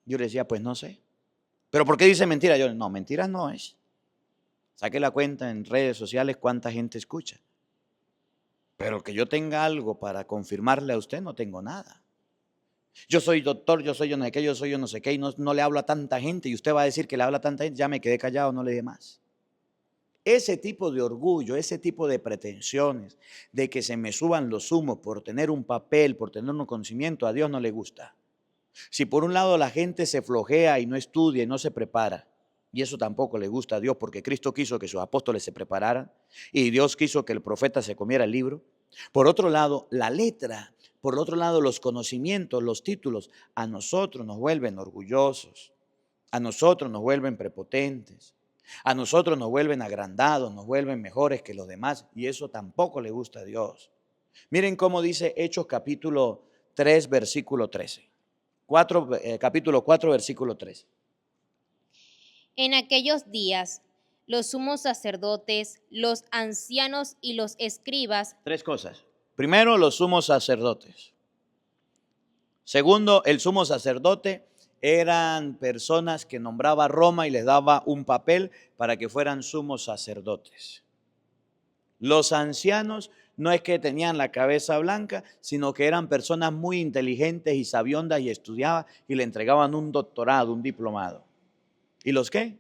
Yo le decía, pues no sé. ¿Pero por qué dice mentira? Yo, no, mentiras no es. Saque la cuenta en redes sociales cuánta gente escucha. Pero que yo tenga algo para confirmarle a usted, no tengo nada. Yo soy doctor, yo soy yo no sé qué, yo soy yo no sé qué, y no le hablo a tanta gente, y usted va a decir que le habla a tanta gente, ya me quedé callado, no le dije más. Ese tipo de orgullo, ese tipo de pretensiones, de que se me suban los humos por tener un papel, por tener un conocimiento, a Dios no le gusta. Si por un lado la gente se flojea y no estudia y no se prepara, y eso tampoco le gusta a Dios, porque Cristo quiso que sus apóstoles se prepararan, y Dios quiso que el profeta se comiera el libro. Por otro lado, la letra, por otro lado, los conocimientos, los títulos, a nosotros nos vuelven orgullosos, a nosotros nos vuelven prepotentes, a nosotros nos vuelven agrandados, nos vuelven mejores que los demás, y eso tampoco le gusta a Dios. Miren cómo dice Hechos capítulo 3, versículo 13. Capítulo 4, versículo 13. En aquellos días, los sumos sacerdotes, los ancianos y los escribas. Tres cosas. Primero, los sumos sacerdotes. Segundo, el sumo sacerdote eran personas que nombraba Roma y les daba un papel para que fueran sumos sacerdotes. Los ancianos no es que tenían la cabeza blanca, sino que eran personas muy inteligentes y sabiondas y estudiaban y le entregaban un doctorado, un diplomado. ¿Y los qué?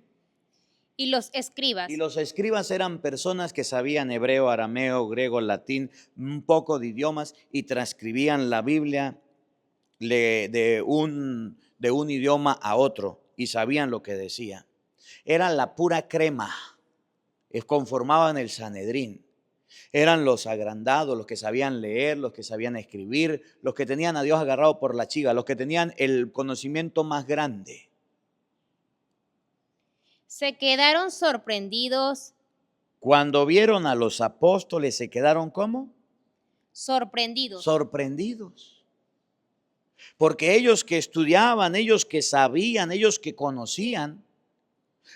Y los escribas. Y los escribas eran personas que sabían hebreo, arameo, griego, latín, un poco de idiomas y transcribían la Biblia de un idioma a otro y sabían lo que decía. Era la pura crema, conformaban el Sanedrín. Eran los agrandados, los que sabían leer, los que sabían escribir, los que tenían a Dios agarrado por la chiva, los que tenían el conocimiento más grande. Se quedaron sorprendidos. Cuando vieron a los apóstoles, ¿se quedaron cómo? Sorprendidos. Sorprendidos. Porque ellos que estudiaban, ellos que sabían, ellos que conocían,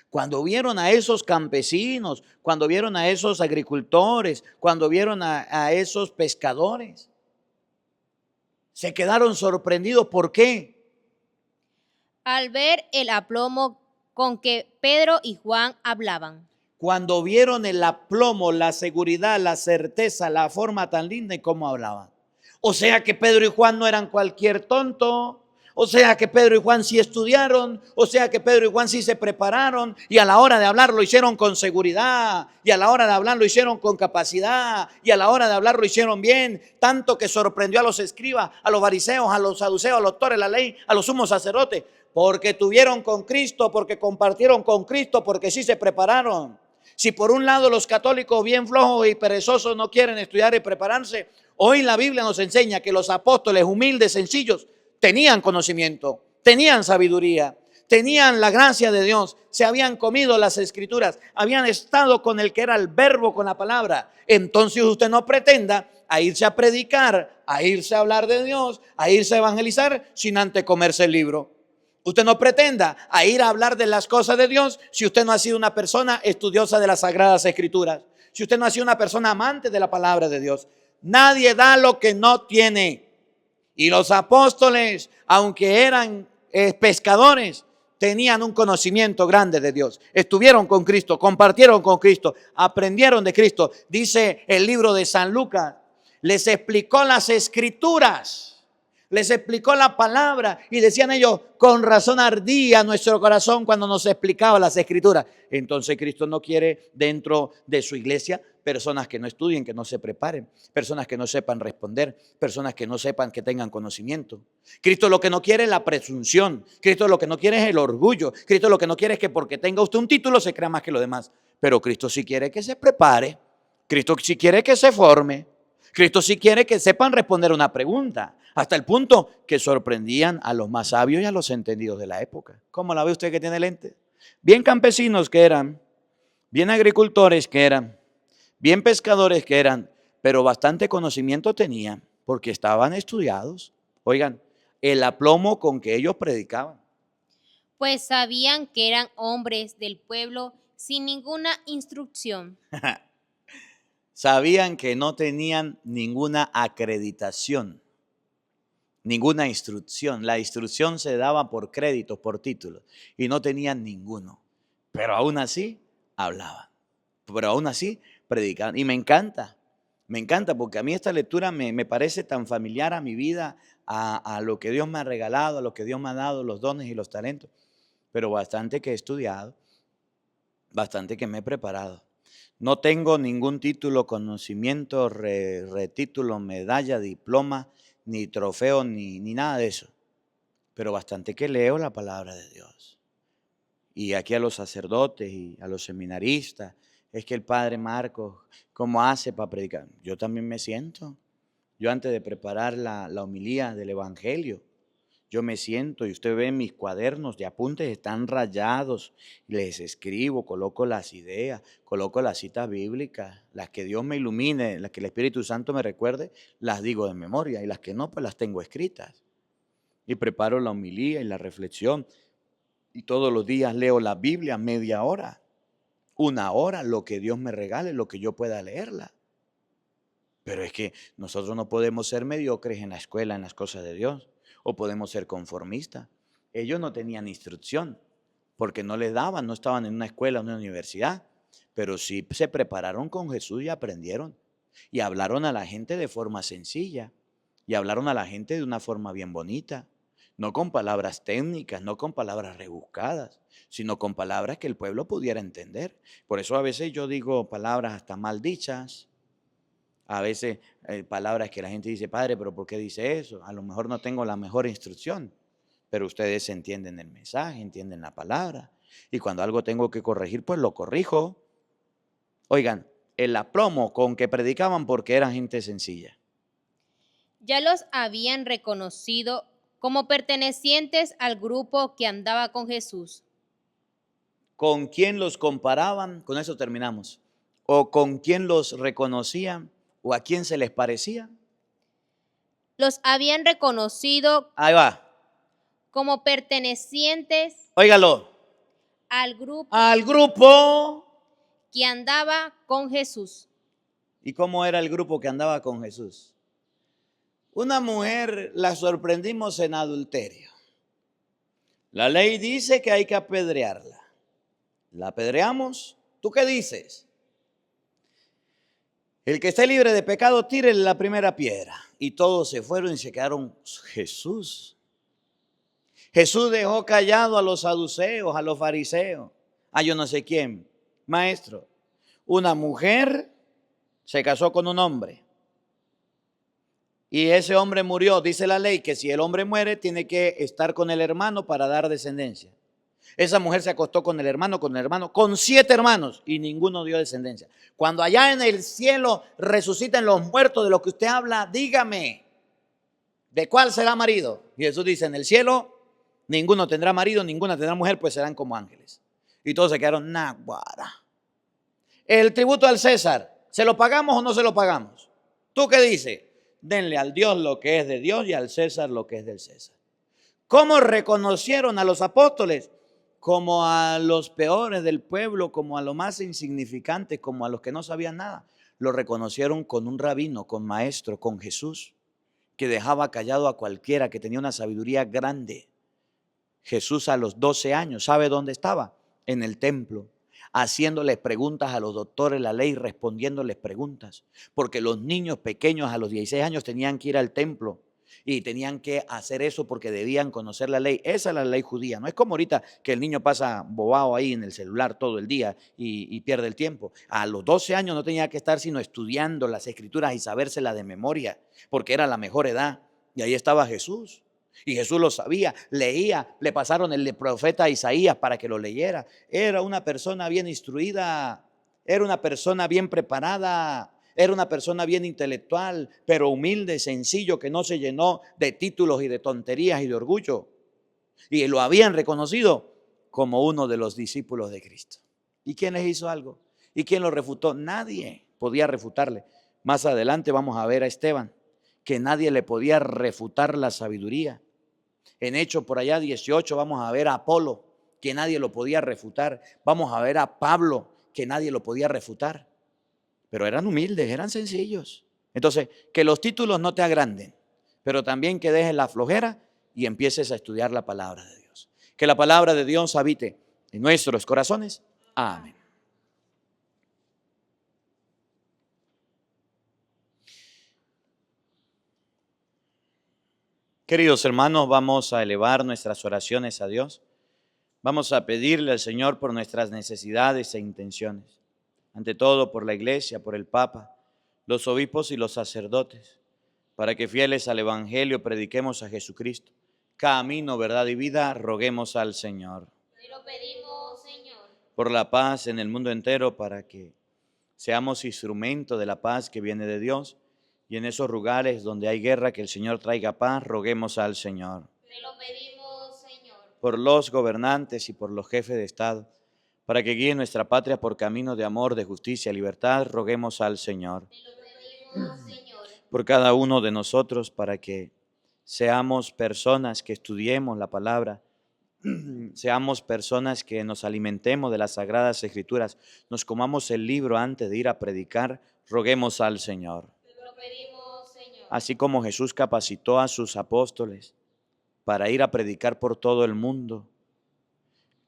cuando vieron a esos campesinos, cuando vieron a esos agricultores, cuando vieron a esos pescadores, se quedaron sorprendidos. ¿Por qué? Al ver el aplomo con que Pedro y Juan hablaban. Cuando vieron el aplomo, la seguridad, la certeza, la forma tan linda en cómo hablaban. O sea que Pedro y Juan no eran cualquier tonto. O sea que Pedro y Juan sí estudiaron, o sea que Pedro y Juan sí se prepararon y a la hora de hablar lo hicieron con seguridad y a la hora de hablar lo hicieron con capacidad y a la hora de hablar lo hicieron bien, tanto que sorprendió a los escribas, a los fariseos, a los saduceos, a los doctores de la ley, a los sumos sacerdotes, porque tuvieron con Cristo, porque compartieron con Cristo, porque sí se prepararon. Si por un lado los católicos bien flojos y perezosos no quieren estudiar y prepararse, hoy la Biblia nos enseña que los apóstoles humildes, sencillos, tenían conocimiento, tenían sabiduría, tenían la gracia de Dios, se habían comido las escrituras, habían estado con el que era el verbo, con la palabra. Entonces usted no pretenda a irse a predicar, a irse a hablar de Dios, a irse a evangelizar sin antes comerse el libro. Usted no pretenda a ir a hablar de las cosas de Dios si usted no ha sido una persona estudiosa de las sagradas escrituras, si usted no ha sido una persona amante de la palabra de Dios. Nadie da lo que no tiene. Y los apóstoles, aunque eran pescadores, tenían un conocimiento grande de Dios. Estuvieron con Cristo, compartieron con Cristo, aprendieron de Cristo. Dice el libro de San Lucas, les explicó las escrituras. Les explicó la palabra y decían ellos, con razón ardía nuestro corazón cuando nos explicaba las escrituras. Entonces Cristo no quiere dentro de su iglesia personas que no estudien, que no se preparen, personas que no sepan responder, personas que no sepan, que tengan conocimiento. Cristo lo que no quiere es la presunción. Cristo lo que no quiere es el orgullo. Cristo lo que no quiere es que porque tenga usted un título se crea más que los demás. Pero Cristo sí quiere que se prepare. Cristo sí quiere que se forme. Cristo sí quiere que sepan responder una pregunta, hasta el punto que sorprendían a los más sabios y a los entendidos de la época. ¿Cómo la ve usted que tiene lente? Bien campesinos que eran, bien agricultores que eran, bien pescadores que eran, pero bastante conocimiento tenían porque estaban estudiados. Oigan, el aplomo con que ellos predicaban. Pues sabían que eran hombres del pueblo sin ninguna instrucción. Sabían que no tenían ninguna acreditación, ninguna instrucción. La instrucción se daba por créditos, por títulos, y no tenían ninguno. Pero aún así hablaban, pero aún así predicaban. Y me encanta porque a mí esta lectura me parece tan familiar a mi vida, a lo que Dios me ha regalado, a lo que Dios me ha dado, los dones y los talentos. Pero bastante que he estudiado, bastante que me he preparado. No tengo ningún título, conocimiento, retítulo, medalla, diploma, ni trofeo, ni nada de eso. Pero bastante que leo la palabra de Dios. Y aquí a los sacerdotes y a los seminaristas, es que el padre Marcos, ¿cómo hace para predicar? Yo también me siento. Yo antes de preparar la homilía del Evangelio, yo me siento y usted ve mis cuadernos de apuntes, están rayados, les escribo, coloco las ideas, coloco las citas bíblicas, las que Dios me ilumine, las que el Espíritu Santo me recuerde, las digo de memoria y las que no, pues las tengo escritas. Y preparo la homilía y la reflexión y todos los días leo la Biblia media hora, una hora, lo que Dios me regale, lo que yo pueda leerla. Pero es que nosotros no podemos ser mediocres en la escuela, en las cosas de Dios. O podemos ser conformistas. Ellos no tenían instrucción porque no les daban, no estaban en una escuela o en una universidad, pero sí se prepararon con Jesús y aprendieron. Y hablaron a la gente de forma sencilla. Y hablaron a la gente de una forma bien bonita. No con palabras técnicas, no con palabras rebuscadas, sino con palabras que el pueblo pudiera entender. Por eso a veces yo digo palabras hasta mal dichas. A veces palabras que la gente dice, padre, pero ¿por qué dice eso? A lo mejor no tengo la mejor instrucción, pero ustedes entienden el mensaje, entienden la palabra. Y cuando algo tengo que corregir, pues lo corrijo. Oigan, el aplomo con que predicaban porque eran gente sencilla. Ya los habían reconocido como pertenecientes al grupo que andaba con Jesús. ¿Con quién los comparaban? Con eso terminamos. ¿O con quién los reconocían? ¿O a quién se les parecía? Los habían reconocido Ahí va. como pertenecientes Óigalo. al grupo Al grupo. que andaba con Jesús. ¿Y cómo era el grupo que andaba con Jesús? Una mujer la sorprendimos en adulterio. La ley dice que hay que apedrearla. ¿La apedreamos? ¿Tú qué dices? El que esté libre de pecado, tire la primera piedra. Y todos se fueron y se quedaron. Jesús. Jesús dejó callado a los saduceos, a los fariseos, a yo no sé quién. Maestro, una mujer se casó con un hombre. Y ese hombre murió. Dice la ley que si el hombre muere, tiene que estar con el hermano para dar descendencia. Esa mujer se acostó con el hermano, con 7 hermanos y ninguno dio descendencia. Cuando allá en el cielo resuciten los muertos de los que usted habla, dígame, ¿de cuál será marido? Y Jesús dice, en el cielo ninguno tendrá marido, ninguna tendrá mujer, pues serán como ángeles. Y todos se quedaron, naguara. El tributo al César, ¿se lo pagamos o no se lo pagamos? ¿Tú qué dices? Denle al Dios lo que es de Dios y al César lo que es del César. ¿Cómo reconocieron a los apóstoles? Como a los peores del pueblo, como a los más insignificantes, como a los que no sabían nada. Lo reconocieron con un rabino, con maestro, con Jesús, que dejaba callado a cualquiera, que tenía una sabiduría grande. Jesús a los 12 años, ¿sabe dónde estaba? En el templo, haciéndoles preguntas a los doctores de la ley, respondiéndoles preguntas. Porque los niños pequeños a los 16 años tenían que ir al templo y tenían que hacer eso porque debían conocer la ley. Esa es la ley judía. No es como ahorita que el niño pasa bobado ahí en el celular todo el día y pierde el tiempo. A los 12 años no tenía que estar sino estudiando las escrituras y sabérselas de memoria, porque era la mejor edad. Y ahí estaba Jesús. Y Jesús lo sabía, leía, le pasaron el profeta Isaías para que lo leyera. Era una persona bien instruida, era una persona bien preparada, era una persona bien intelectual, pero humilde, sencillo, que no se llenó de títulos y de tonterías y de orgullo. Y lo habían reconocido como uno de los discípulos de Cristo. ¿Y quién les hizo algo? ¿Y quién lo refutó? Nadie podía refutarle. Más adelante vamos a ver a Esteban, que nadie le podía refutar la sabiduría. En Hechos por allá 18 vamos a ver a Apolo, que nadie lo podía refutar. Vamos a ver a Pablo, que nadie lo podía refutar. Pero eran humildes, eran sencillos. Entonces, que los títulos no te agranden, pero también que dejes la flojera y empieces a estudiar la palabra de Dios. Que la palabra de Dios habite en nuestros corazones. Amén. Queridos hermanos, vamos a elevar nuestras oraciones a Dios. Vamos a pedirle al Señor por nuestras necesidades e intenciones. Ante todo por la iglesia, por el Papa, los obispos y los sacerdotes, para que fieles al Evangelio prediquemos a Jesucristo. Camino, verdad y vida, roguemos al Señor. Te lo pedimos, Señor. Por la paz en el mundo entero, para que seamos instrumento de la paz que viene de Dios. Y en esos lugares donde hay guerra, que el Señor traiga paz, roguemos al Señor. Te lo pedimos, Señor. Por los gobernantes y por los jefes de Estado, para que guíen nuestra patria por camino de amor, de justicia y libertad, roguemos al Señor. Te lo pedimos, Señor. Por cada uno de nosotros, para que seamos personas que estudiemos la palabra, seamos personas que nos alimentemos de las Sagradas Escrituras, nos comamos el libro antes de ir a predicar, roguemos al Señor. Pedimos, Señor. Así como Jesús capacitó a sus apóstoles para ir a predicar por todo el mundo,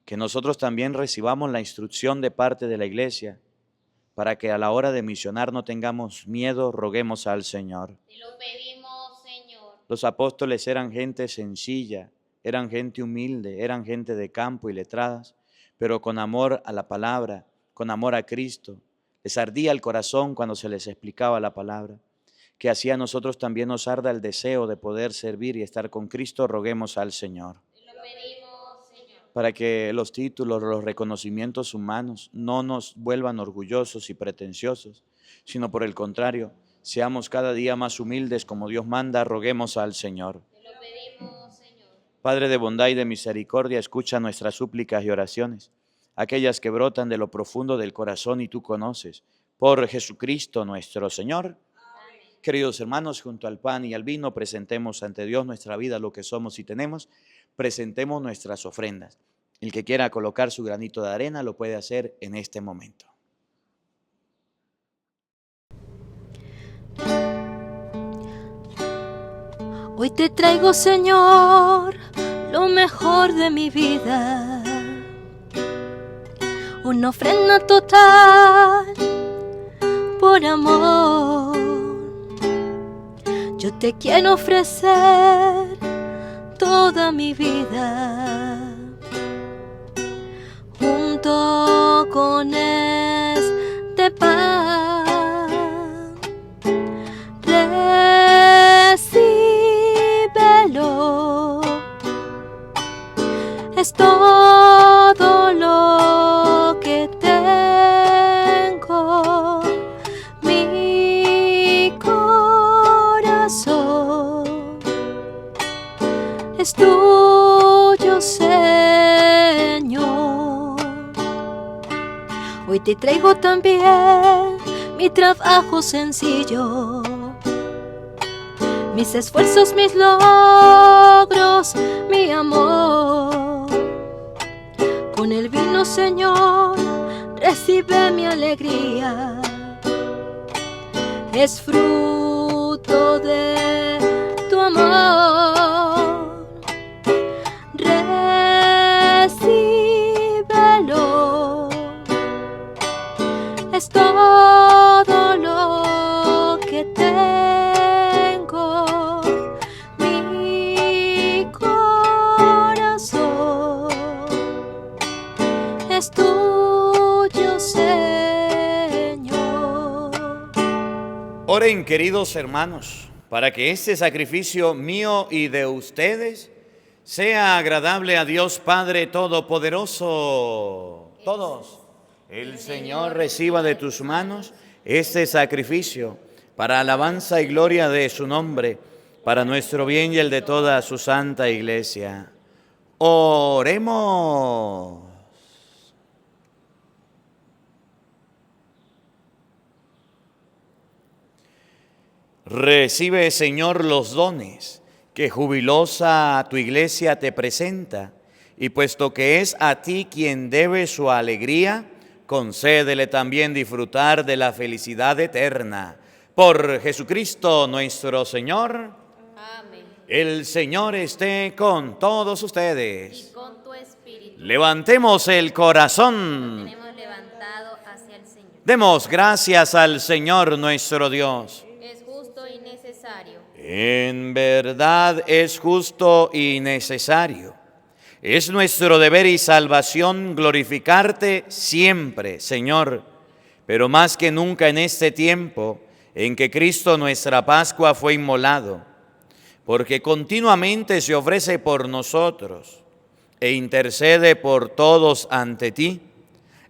que nosotros también recibamos la instrucción de parte de la iglesia para que a la hora de misionar no tengamos miedo, roguemos al Señor. Te lo pedimos, Señor. Los apóstoles eran gente sencilla, eran gente humilde, eran gente de campo y letradas, pero con amor a la palabra, con amor a Cristo. Les ardía el corazón cuando se les explicaba la palabra. Que así a nosotros también nos arda el deseo de poder servir y estar con Cristo, roguemos al Señor. Te lo pedimos, Señor. Para que los títulos, los reconocimientos humanos no nos vuelvan orgullosos y pretenciosos, sino por el contrario, seamos cada día más humildes como Dios manda, roguemos al Señor. Te lo pedimos, Señor. Padre de bondad y de misericordia, escucha nuestras súplicas y oraciones, aquellas que brotan de lo profundo del corazón y tú conoces. Por Jesucristo nuestro Señor. Queridos hermanos, junto al pan y al vino, presentemos ante Dios nuestra vida, lo que somos y tenemos. Presentemos nuestras ofrendas. El que quiera colocar su granito de arena lo puede hacer en este momento. Hoy te traigo, Señor, lo mejor de mi vida, una ofrenda total por amor. Yo te quiero ofrecer toda mi vida, junto con este pan. Recíbelo, es todo lo que tengo. Mi corazón es tuyo, Señor. Hoy te traigo también mi trabajo sencillo, mis esfuerzos, mis logros, mi amor. Con el vino, Señor, recibe mi alegría. Es fruto de tu amor. Recíbelo, es todo lo que tengo, mi corazón es tuyo, Señor. Oren, queridos hermanos, para que este sacrificio mío y de ustedes sea agradable a Dios Padre Todopoderoso. Todos. El Señor reciba de tus manos este sacrificio para alabanza y gloria de su nombre, para nuestro bien y el de toda su santa iglesia. Oremos. Recibe, Señor, los dones que jubilosa tu iglesia te presenta, y puesto que es a ti quien debe su alegría, concédele también disfrutar de la felicidad eterna. Por Jesucristo nuestro Señor. Amén. El Señor esté con todos ustedes. Y con tu espíritu. Levantemos el corazón. Tenemos levantado hacia el Señor. Demos gracias al Señor nuestro Dios. Es justo y necesario. En verdad es justo y necesario. Es nuestro deber y salvación glorificarte siempre, Señor, pero más que nunca en este tiempo en que Cristo nuestra Pascua fue inmolado, porque continuamente se ofrece por nosotros e intercede por todos ante ti,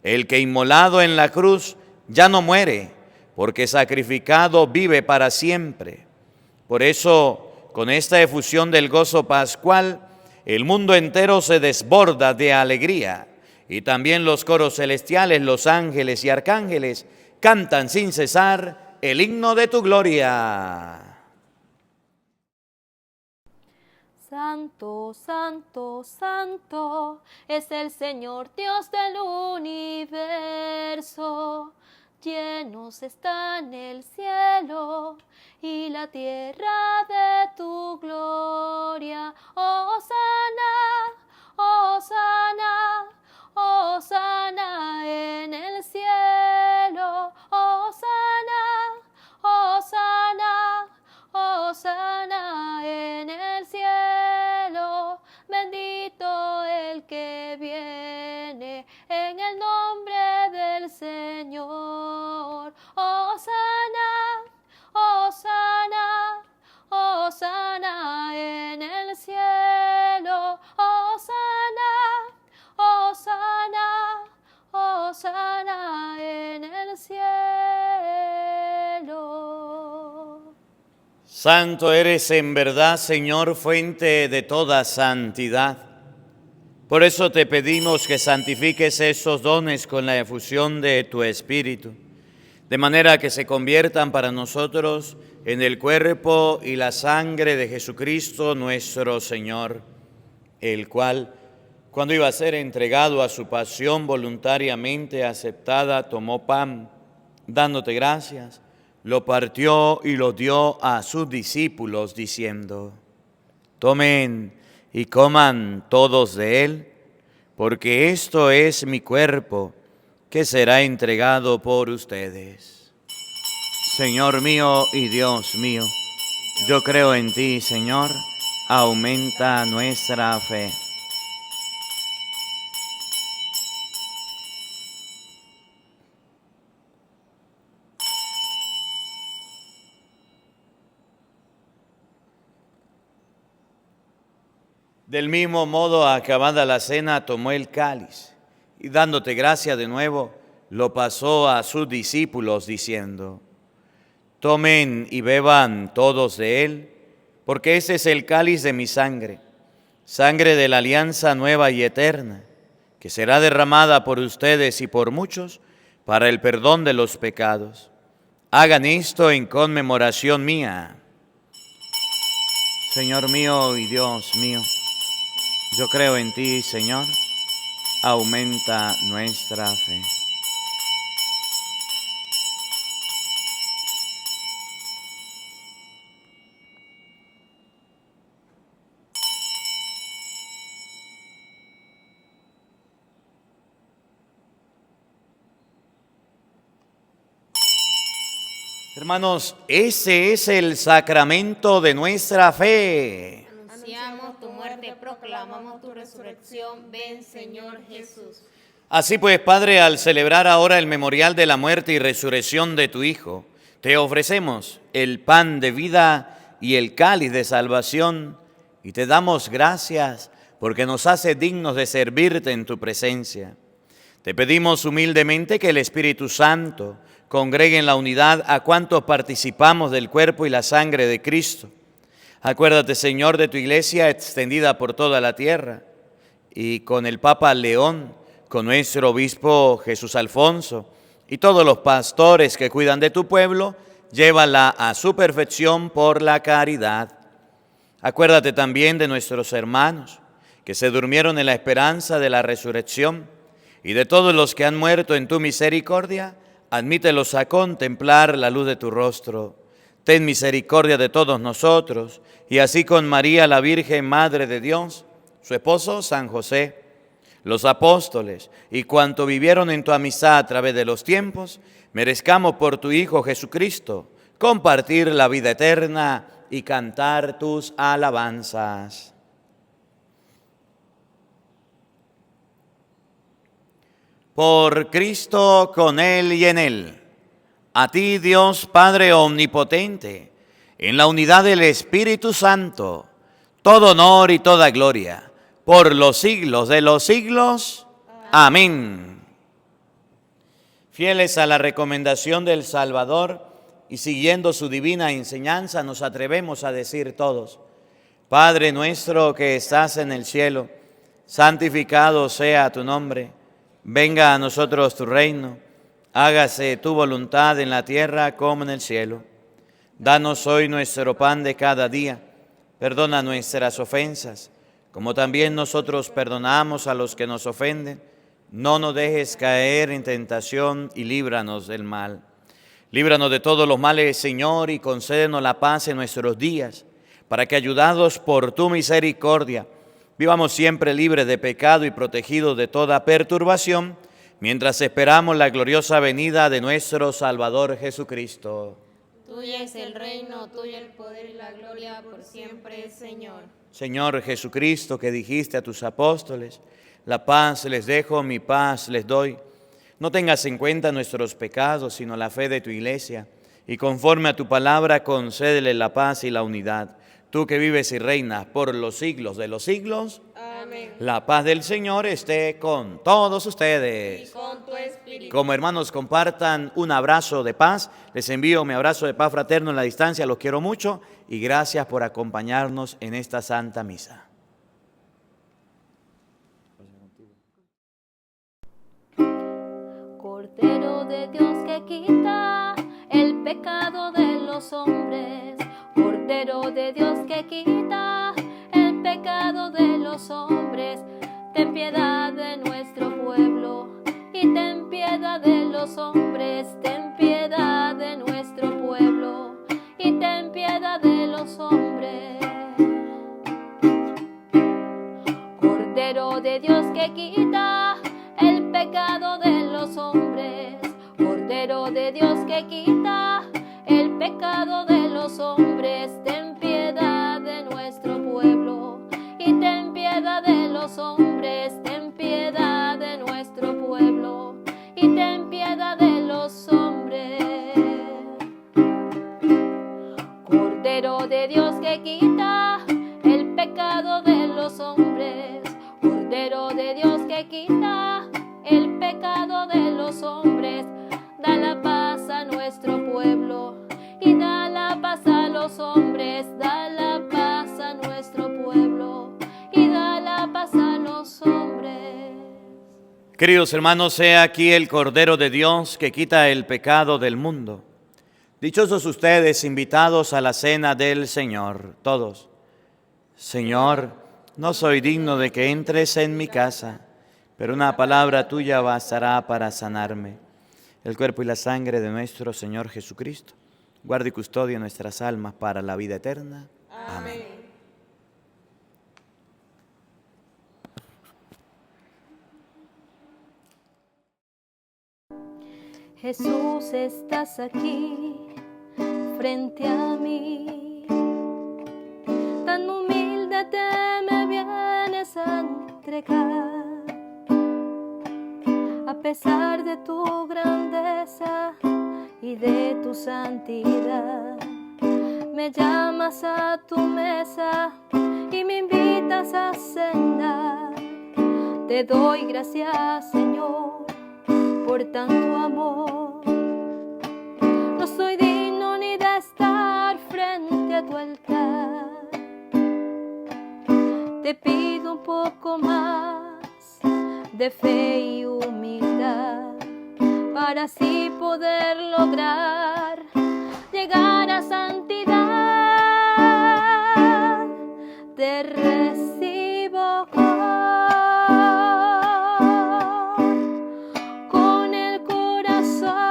el que inmolado en la cruz ya no muere, porque sacrificado vive para siempre. Por eso, con esta efusión del gozo pascual, el mundo entero se desborda de alegría, y también los coros celestiales, los ángeles y arcángeles cantan sin cesar el himno de tu gloria. Santo, santo, santo es el Señor Dios del universo. Llenos están el cielo y la tierra de tu gloria. Hosana, hosana, hosana en el cielo. Hosana, hosana, hosana en el cielo. Bendito el que viene en el nombre del Señor. Hosana, hosana, hosana en el cielo. Hosana, hosana, hosana en el cielo. Santo eres en verdad, Señor, fuente de toda santidad. Por eso te pedimos que santifiques esos dones con la efusión de tu Espíritu, de manera que se conviertan para nosotros en el cuerpo y la sangre de Jesucristo nuestro Señor, el cual, cuando iba a ser entregado a su pasión voluntariamente aceptada, tomó pan, dándote gracias, lo partió y lo dio a sus discípulos, diciendo: tomen y coman todos de él, porque esto es mi cuerpo, que será entregado por ustedes. Señor mío y Dios mío, yo creo en ti, Señor, aumenta nuestra fe. Del mismo modo, acabada la cena, tomó el cáliz y dándote gracia de nuevo, lo pasó a sus discípulos diciendo: tomen y beban todos de él, porque ese es el cáliz de mi sangre, sangre de la alianza nueva y eterna, que será derramada por ustedes y por muchos para el perdón de los pecados. Hagan esto en conmemoración mía. Señor mío y Dios mío, yo creo en ti, Señor, aumenta nuestra fe. Hermanos, ese es el sacramento de nuestra fe. Anunciamos tu muerte, proclamamos tu resurrección. Ven, Señor Jesús. Así pues, Padre, al celebrar ahora el memorial de la muerte y resurrección de tu Hijo, te ofrecemos el pan de vida y el cáliz de salvación y te damos gracias porque nos hace dignos de servirte en tu presencia. Te pedimos humildemente que el Espíritu Santo congregue en la unidad a cuantos participamos del cuerpo y la sangre de Cristo. Acuérdate, Señor, de tu iglesia extendida por toda la tierra y con el Papa León, con nuestro obispo Jesús Alfonso y todos los pastores que cuidan de tu pueblo, llévala a su perfección por la caridad. Acuérdate también de nuestros hermanos que se durmieron en la esperanza de la resurrección y de todos los que han muerto en tu misericordia, admítelos a contemplar la luz de tu rostro. Ten misericordia de todos nosotros y así con María la Virgen, Madre de Dios, su esposo San José, los apóstoles y cuanto vivieron en tu amistad a través de los tiempos, merezcamos por tu Hijo Jesucristo compartir la vida eterna y cantar tus alabanzas. Por Cristo, con Él y en Él, a ti Dios Padre Omnipotente, en la unidad del Espíritu Santo, todo honor y toda gloria, por los siglos de los siglos. Amén. Fieles a la recomendación del Salvador y siguiendo su divina enseñanza, nos atrevemos a decir todos: Padre nuestro que estás en el cielo, santificado sea tu nombre. Venga a nosotros tu reino, hágase tu voluntad en la tierra como en el cielo. Danos hoy nuestro pan de cada día, perdona nuestras ofensas, como también nosotros perdonamos a los que nos ofenden. No nos dejes caer en tentación y líbranos del mal. Líbranos de todos los males, Señor, y concédenos la paz en nuestros días, para que, ayudados por tu misericordia, vivamos siempre libres de pecado y protegidos de toda perturbación, mientras esperamos la gloriosa venida de nuestro Salvador Jesucristo. Tuyo es el reino, tuyo el poder y la gloria por siempre, Señor. Señor Jesucristo, que dijiste a tus apóstoles: la paz les dejo, mi paz les doy. No tengas en cuenta nuestros pecados, sino la fe de tu iglesia, y conforme a tu palabra concédele la paz y la unidad. Tú que vives y reinas por los siglos de los siglos. Amén. La paz del Señor esté con todos ustedes. Y con tu espíritu. Como hermanos compartan un abrazo de paz, les envío mi abrazo de paz fraterno en la distancia, los quiero mucho y gracias por acompañarnos en esta Santa Misa. Cordero de Dios que quita el pecado de los hombres, Cordero de Dios que quita el pecado de los hombres, ten piedad de nuestro pueblo y ten piedad de los hombres, ten piedad de nuestro pueblo y ten piedad de los hombres. Cordero de Dios que quita el pecado de los hombres, Cordero de Dios que quita el pecado de los hombres, ten piedad de nuestro pueblo y ten piedad de los hombres, ten piedad de nuestro pueblo y ten piedad de los hombres. Cordero de Dios que quita el pecado de los hombres, Cordero de Dios que quita el pecado de los hombres, da la paz a nuestro pueblo y da la paz a los hombres, da la paz a nuestro pueblo y da la paz a los hombres. Queridos hermanos, he aquí el Cordero de Dios que quita el pecado del mundo. Dichosos ustedes, invitados a la cena del Señor, todos. Señor, no soy digno de que entres en mi casa, pero una palabra tuya bastará para sanarme. El cuerpo y la sangre de nuestro Señor Jesucristo guarde y custodie nuestras almas para la vida eterna. Amén. Jesús, estás aquí, frente a mí. Tan humilde te me vienes a entregar, a pesar de tu grandeza y de tu santidad. Me llamas a tu mesa y me invitas a cenar. Te doy gracias, Señor, por tanto amor. No soy digno ni de estar frente a tu altar. Te pido un poco más de fe y humildad, para así poder lograr llegar a santidad. Te recibo con el corazón.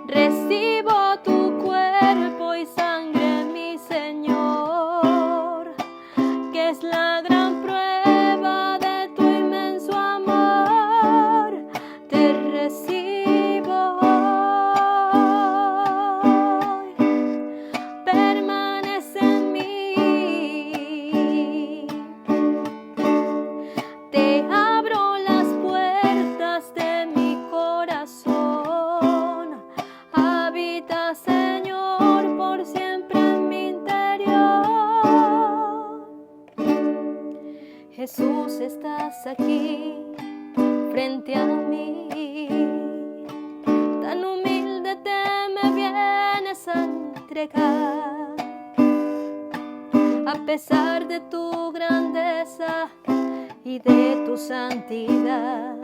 Recibo tu cuerpo y sangre, mi Señor, que es la gran prueba de tu inmenso amor. Te recibo hoy, permanece en mí. Te abro las puertas de mi corazón. Habita, Señor, por siempre en mi interior. Jesús, estás aquí frente a mí. Tan humilde te me vienes a entregar, a pesar de tu grandeza y de tu santidad.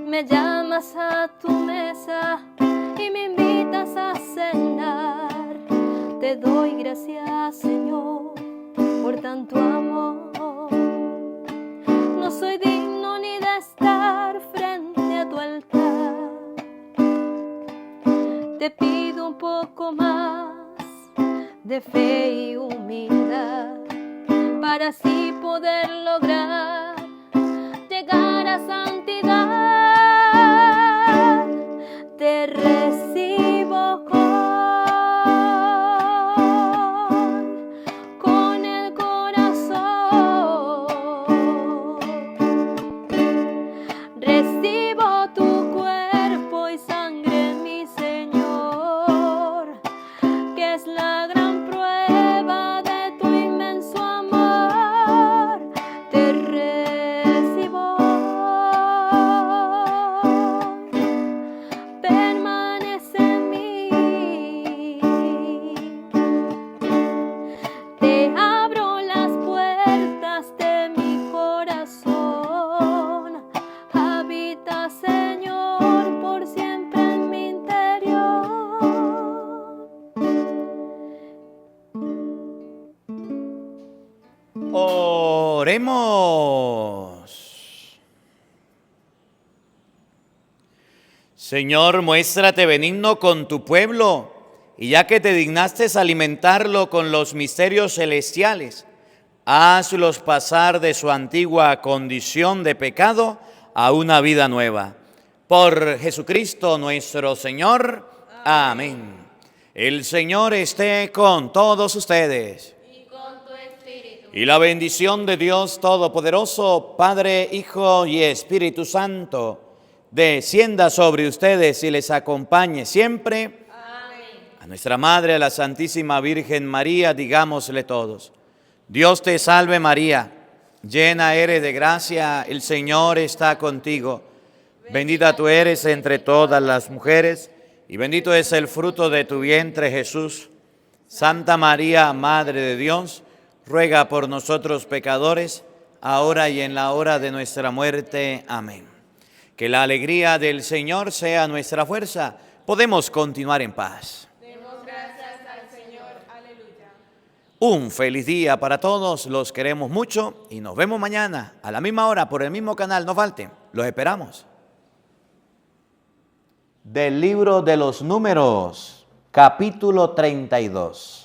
Me llamas a tu mesa y me invitas a cenar. Te doy gracias, Señor, por tanto amor. No soy digno ni de estar frente a tu altar. Te pido un poco más de fe y humildad, para así poder lograr llegar a santidad. Te recibo con el corazón. Recibo tu cuerpo y sangre, mi Señor, que es la gran prueba de tu inmenso amor. Te recibo, permanece en mí. Te abro las puertas de mi corazón. Habita, Señor, por siempre en mi interior. Oremos. Señor, muéstrate benigno con tu pueblo, y ya que te dignaste alimentarlo con los misterios celestiales, hazlos pasar de su antigua condición de pecado a una vida nueva. Por Jesucristo nuestro Señor. Amén. El Señor esté con todos ustedes. Y la bendición de Dios Todopoderoso, Padre, Hijo y Espíritu Santo, descienda sobre ustedes y les acompañe siempre. Amén. A nuestra Madre, a la Santísima Virgen María, digámosle todos: Dios te salve María, llena eres de gracia, el Señor está contigo. Bendita tú eres entre todas las mujeres, y bendito es el fruto de tu vientre, Jesús. Santa María, Madre de Dios, ruega por nosotros pecadores, ahora y en la hora de nuestra muerte. Amén. Que la alegría del Señor sea nuestra fuerza. Podemos continuar en paz. Demos gracias al Señor. Aleluya. Un feliz día para todos, los queremos mucho y nos vemos mañana a la misma hora por el mismo canal. No falten, los esperamos. Del libro de los Números, capítulo 32.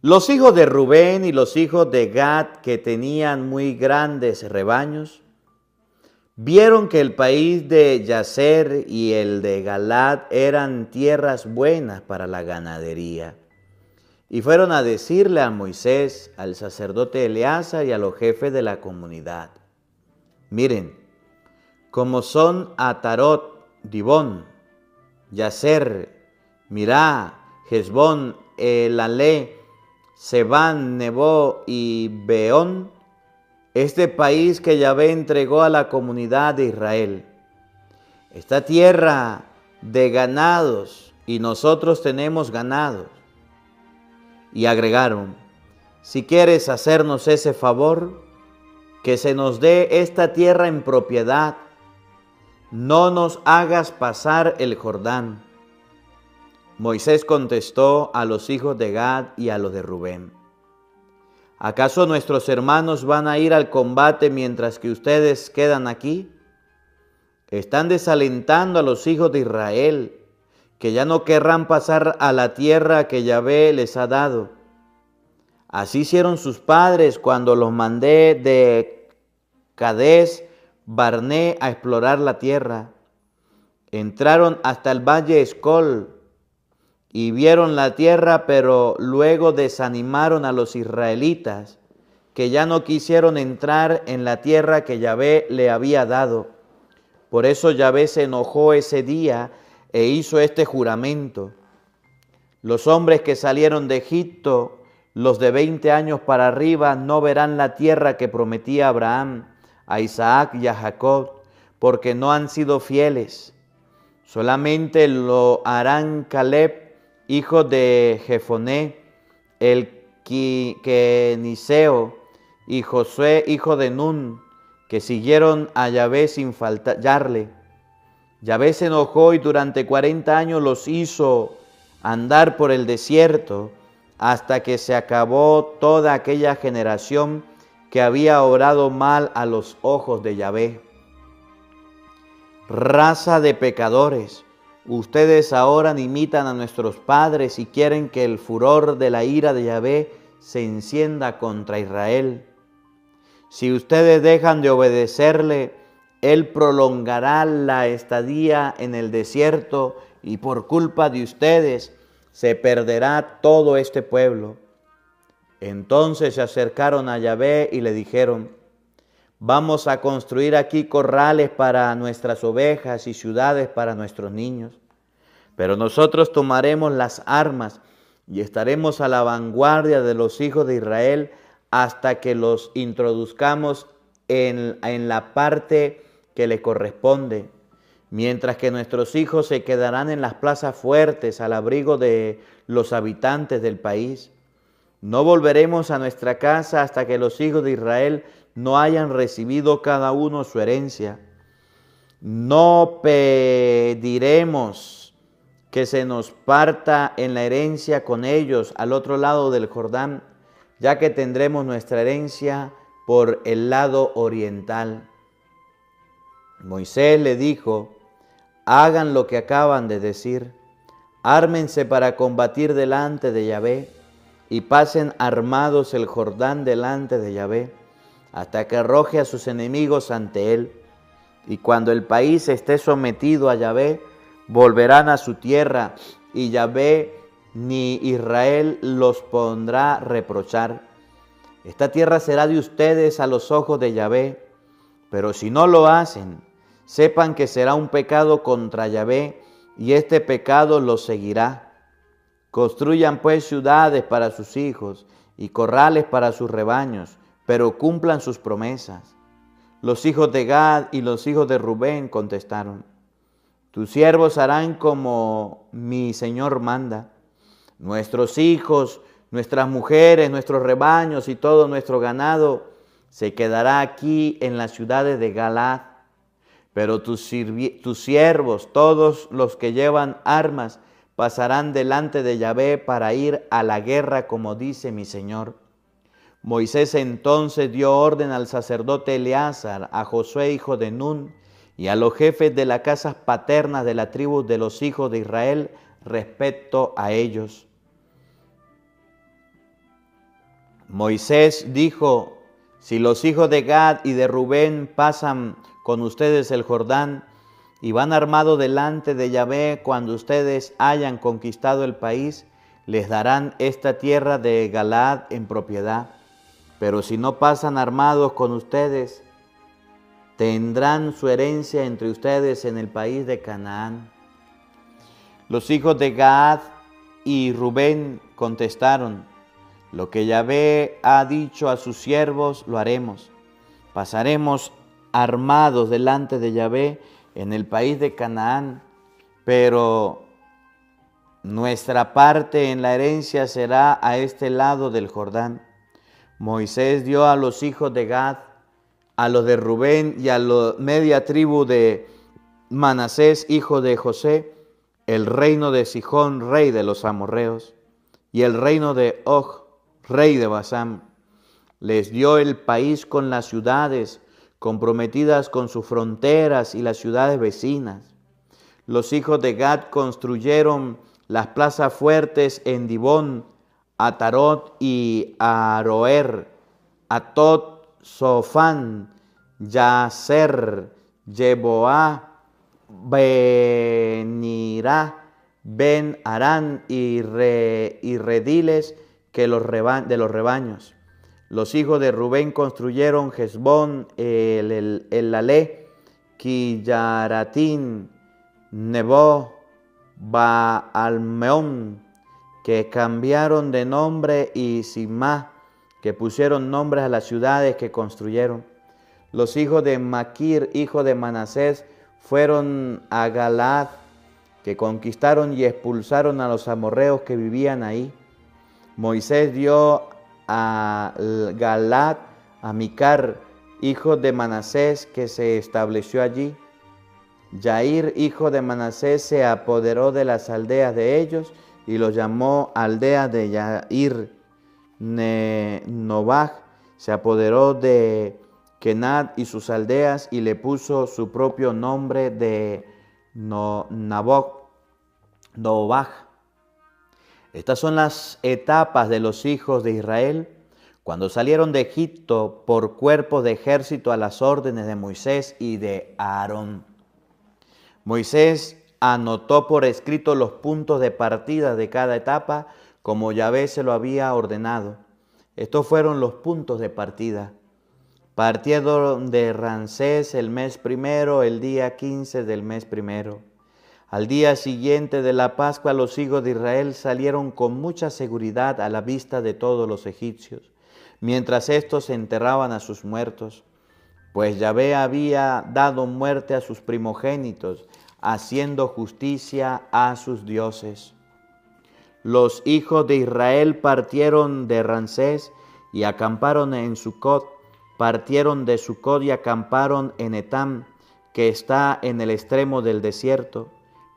Los hijos de Rubén y los hijos de Gad, que tenían muy grandes rebaños, Vieron que el país de Yaser y el de Galad eran tierras buenas para la ganadería. Y fueron a decirle a Moisés, al sacerdote Eleazar y a los jefes de la comunidad: miren, como son Atarot, Dibón, Yaser, Mirá, Hezbón, Elalé, Sebán, Nebo y Beón, este país que Yahvé entregó a la comunidad de Israel. Esta tierra de ganados, y nosotros tenemos ganados. Y agregaron: si quieres hacernos ese favor, que se nos dé esta tierra en propiedad, no nos hagas pasar el Jordán. Moisés contestó a los hijos de Gad y a los de Rubén: ¿acaso nuestros hermanos van a ir al combate mientras que ustedes quedan aquí? Están desalentando a los hijos de Israel, que ya no querrán pasar a la tierra que Yahvé les ha dado. Así hicieron sus padres cuando los mandé de Cades Barné a explorar la tierra. Entraron hasta el valle Escol y vieron la tierra, pero luego desanimaron a los israelitas, que ya no quisieron entrar en la tierra que Yahvé le había dado. Por eso Yahvé se enojó ese día e hizo este juramento: los hombres que salieron de Egipto, los de 20 años para arriba, no verán la tierra que prometía a Abraham, a Isaac y a Jacob, porque no han sido fieles. Solamente lo harán Caleb, hijo de Jefoné, el Keniseo, y Josué, hijo de Nun, que siguieron a Yahvé sin fallarle. Yahvé se enojó y durante 40 años los hizo andar por el desierto, hasta que se acabó toda aquella generación que había obrado mal a los ojos de Yahvé. Raza de pecadores, ustedes ahora imitan a nuestros padres y quieren que el furor de la ira de Yahvé se encienda contra Israel. Si ustedes dejan de obedecerle, Él prolongará la estadía en el desierto y por culpa de ustedes se perderá todo este pueblo. Entonces se acercaron a Yahvé y le dijeron: vamos a construir aquí corrales para nuestras ovejas y ciudades para nuestros niños. Pero nosotros tomaremos las armas y estaremos a la vanguardia de los hijos de Israel hasta que los introduzcamos en la parte que le corresponde, mientras que nuestros hijos se quedarán en las plazas fuertes al abrigo de los habitantes del país. No volveremos a nuestra casa hasta que los hijos de Israel no hayan recibido cada uno su herencia. No pediremos que se nos parta en la herencia con ellos al otro lado del Jordán, ya que tendremos nuestra herencia por el lado oriental. Moisés le dijo: hagan lo que acaban de decir, ármense para combatir delante de Yahvé y pasen armados el Jordán delante de Yahvé, hasta que arroje a sus enemigos ante él. Y cuando el país esté sometido a Yahvé, volverán a su tierra, y Yahvé ni Israel los pondrá reprochar. Esta tierra será de ustedes a los ojos de Yahvé, pero si no lo hacen, sepan que será un pecado contra Yahvé, y este pecado los seguirá. Construyan pues ciudades para sus hijos y corrales para sus rebaños, pero cumplan sus promesas. Los hijos de Gad y los hijos de Rubén contestaron: tus siervos harán como mi Señor manda. Nuestros hijos, nuestras mujeres, nuestros rebaños y todo nuestro ganado se quedará aquí en las ciudades de Galad. Pero tus siervos, todos los que llevan armas, pasarán delante de Yahvé para ir a la guerra, como dice mi Señor. Moisés entonces dio orden al sacerdote Eleazar, a Josué hijo de Nun, y a los jefes de las casas paternas de la tribu de los hijos de Israel respecto a ellos. Moisés dijo: si los hijos de Gad y de Rubén pasan con ustedes el Jordán y van armados delante de Yahvé. Cuando ustedes hayan conquistado el país, les darán esta tierra de Galaad en propiedad. Pero si no pasan armados con ustedes, tendrán su herencia entre ustedes en el país de Canaán. Los hijos de Gad y Rubén contestaron: lo que Yahvé ha dicho a sus siervos, lo haremos. Pasaremos armados delante de Yahvé en el país de Canaán, pero nuestra parte en la herencia será a este lado del Jordán. Moisés dio a los hijos de Gad, a los de Rubén y a la media tribu de Manasés, hijo de José, el reino de Sihón, rey de los amorreos, y el reino de Og, rey de Basán. Les dio el país con las ciudades comprometidas con sus fronteras y las ciudades vecinas. Los hijos de Gad construyeron las plazas fuertes en Dibón, Atarot y Aroer, Atot, Sofán, Yaser, Yeboá, Benirá, Ben Arán y rediles de los rebaños. Los hijos de Rubén construyeron Hesbón, el Alé, Quillaratín, Nebo, Baalmeón, que cambiaron de nombre, y Simá, que pusieron nombres a las ciudades que construyeron. Los hijos de Maquir, hijo de Manasés, fueron a Galaad, que conquistaron y expulsaron a los amorreos que vivían ahí. Moisés dio a Galaad a Micar, hijo de Manasés, que se estableció allí. Yair, hijo de Manasés, se apoderó de las aldeas de ellos y los llamó aldea de Yair. Novaj se apoderó de Kenat y sus aldeas y le puso su propio nombre de Novaj. Estas son las etapas de los hijos de Israel cuando salieron de Egipto por cuerpo de ejército a las órdenes de Moisés y de Aarón. Moisés anotó por escrito los puntos de partida de cada etapa como Yahvé se lo había ordenado. Estos fueron los puntos de partida. Partieron de Ramsés el mes primero, el día 15 del mes primero. Al día siguiente de la Pascua, los hijos de Israel salieron con mucha seguridad a la vista de todos los egipcios, mientras éstos enterraban a sus muertos, pues Yahvé había dado muerte a sus primogénitos, haciendo justicia a sus dioses. Los hijos de Israel partieron de Ramsés y acamparon en Sucot. Partieron de Sucot y acamparon en Etam, que está en el extremo del desierto.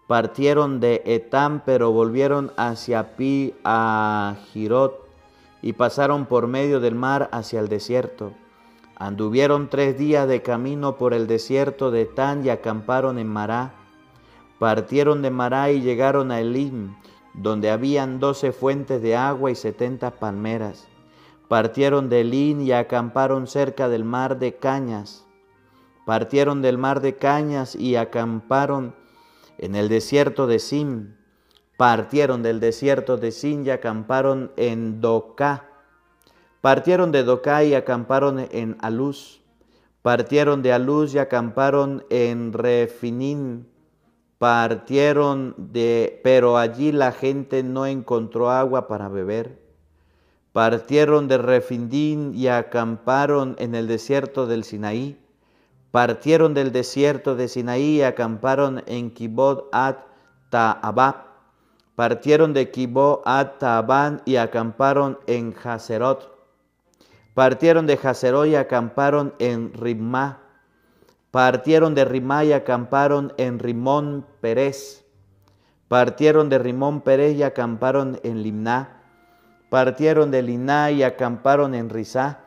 Partieron de Etam, pero volvieron hacia Pi-Hahirot y pasaron por medio del mar hacia el desierto. Anduvieron 3 días de camino por el desierto de Etam y acamparon en Mará. Partieron de Mará y llegaron a Elim, donde habían 12 fuentes de agua y 70 palmeras. Partieron de Elim y acamparon cerca del mar de Cañas. Partieron del mar de Cañas y acamparon en el desierto de Sin. Partieron del desierto de Sin y acamparon en Docá. Partieron de Docá y acamparon en Aluz. Partieron de Aluz y acamparon en Refinín. Pero allí la gente no encontró agua para beber. Partieron de Refindín y acamparon en el desierto del Sinaí. Partieron del desierto de Sinaí y acamparon en Kibot-at-Taabá. Partieron de Kibot-at-Taabán y acamparon en Haserot. Partieron de Haserot y acamparon en Rimá. Partieron de Rimá y acamparon en Rimón Perez. Partieron de Rimón Perez y acamparon en Limná. Partieron de Limná y acamparon en Risá.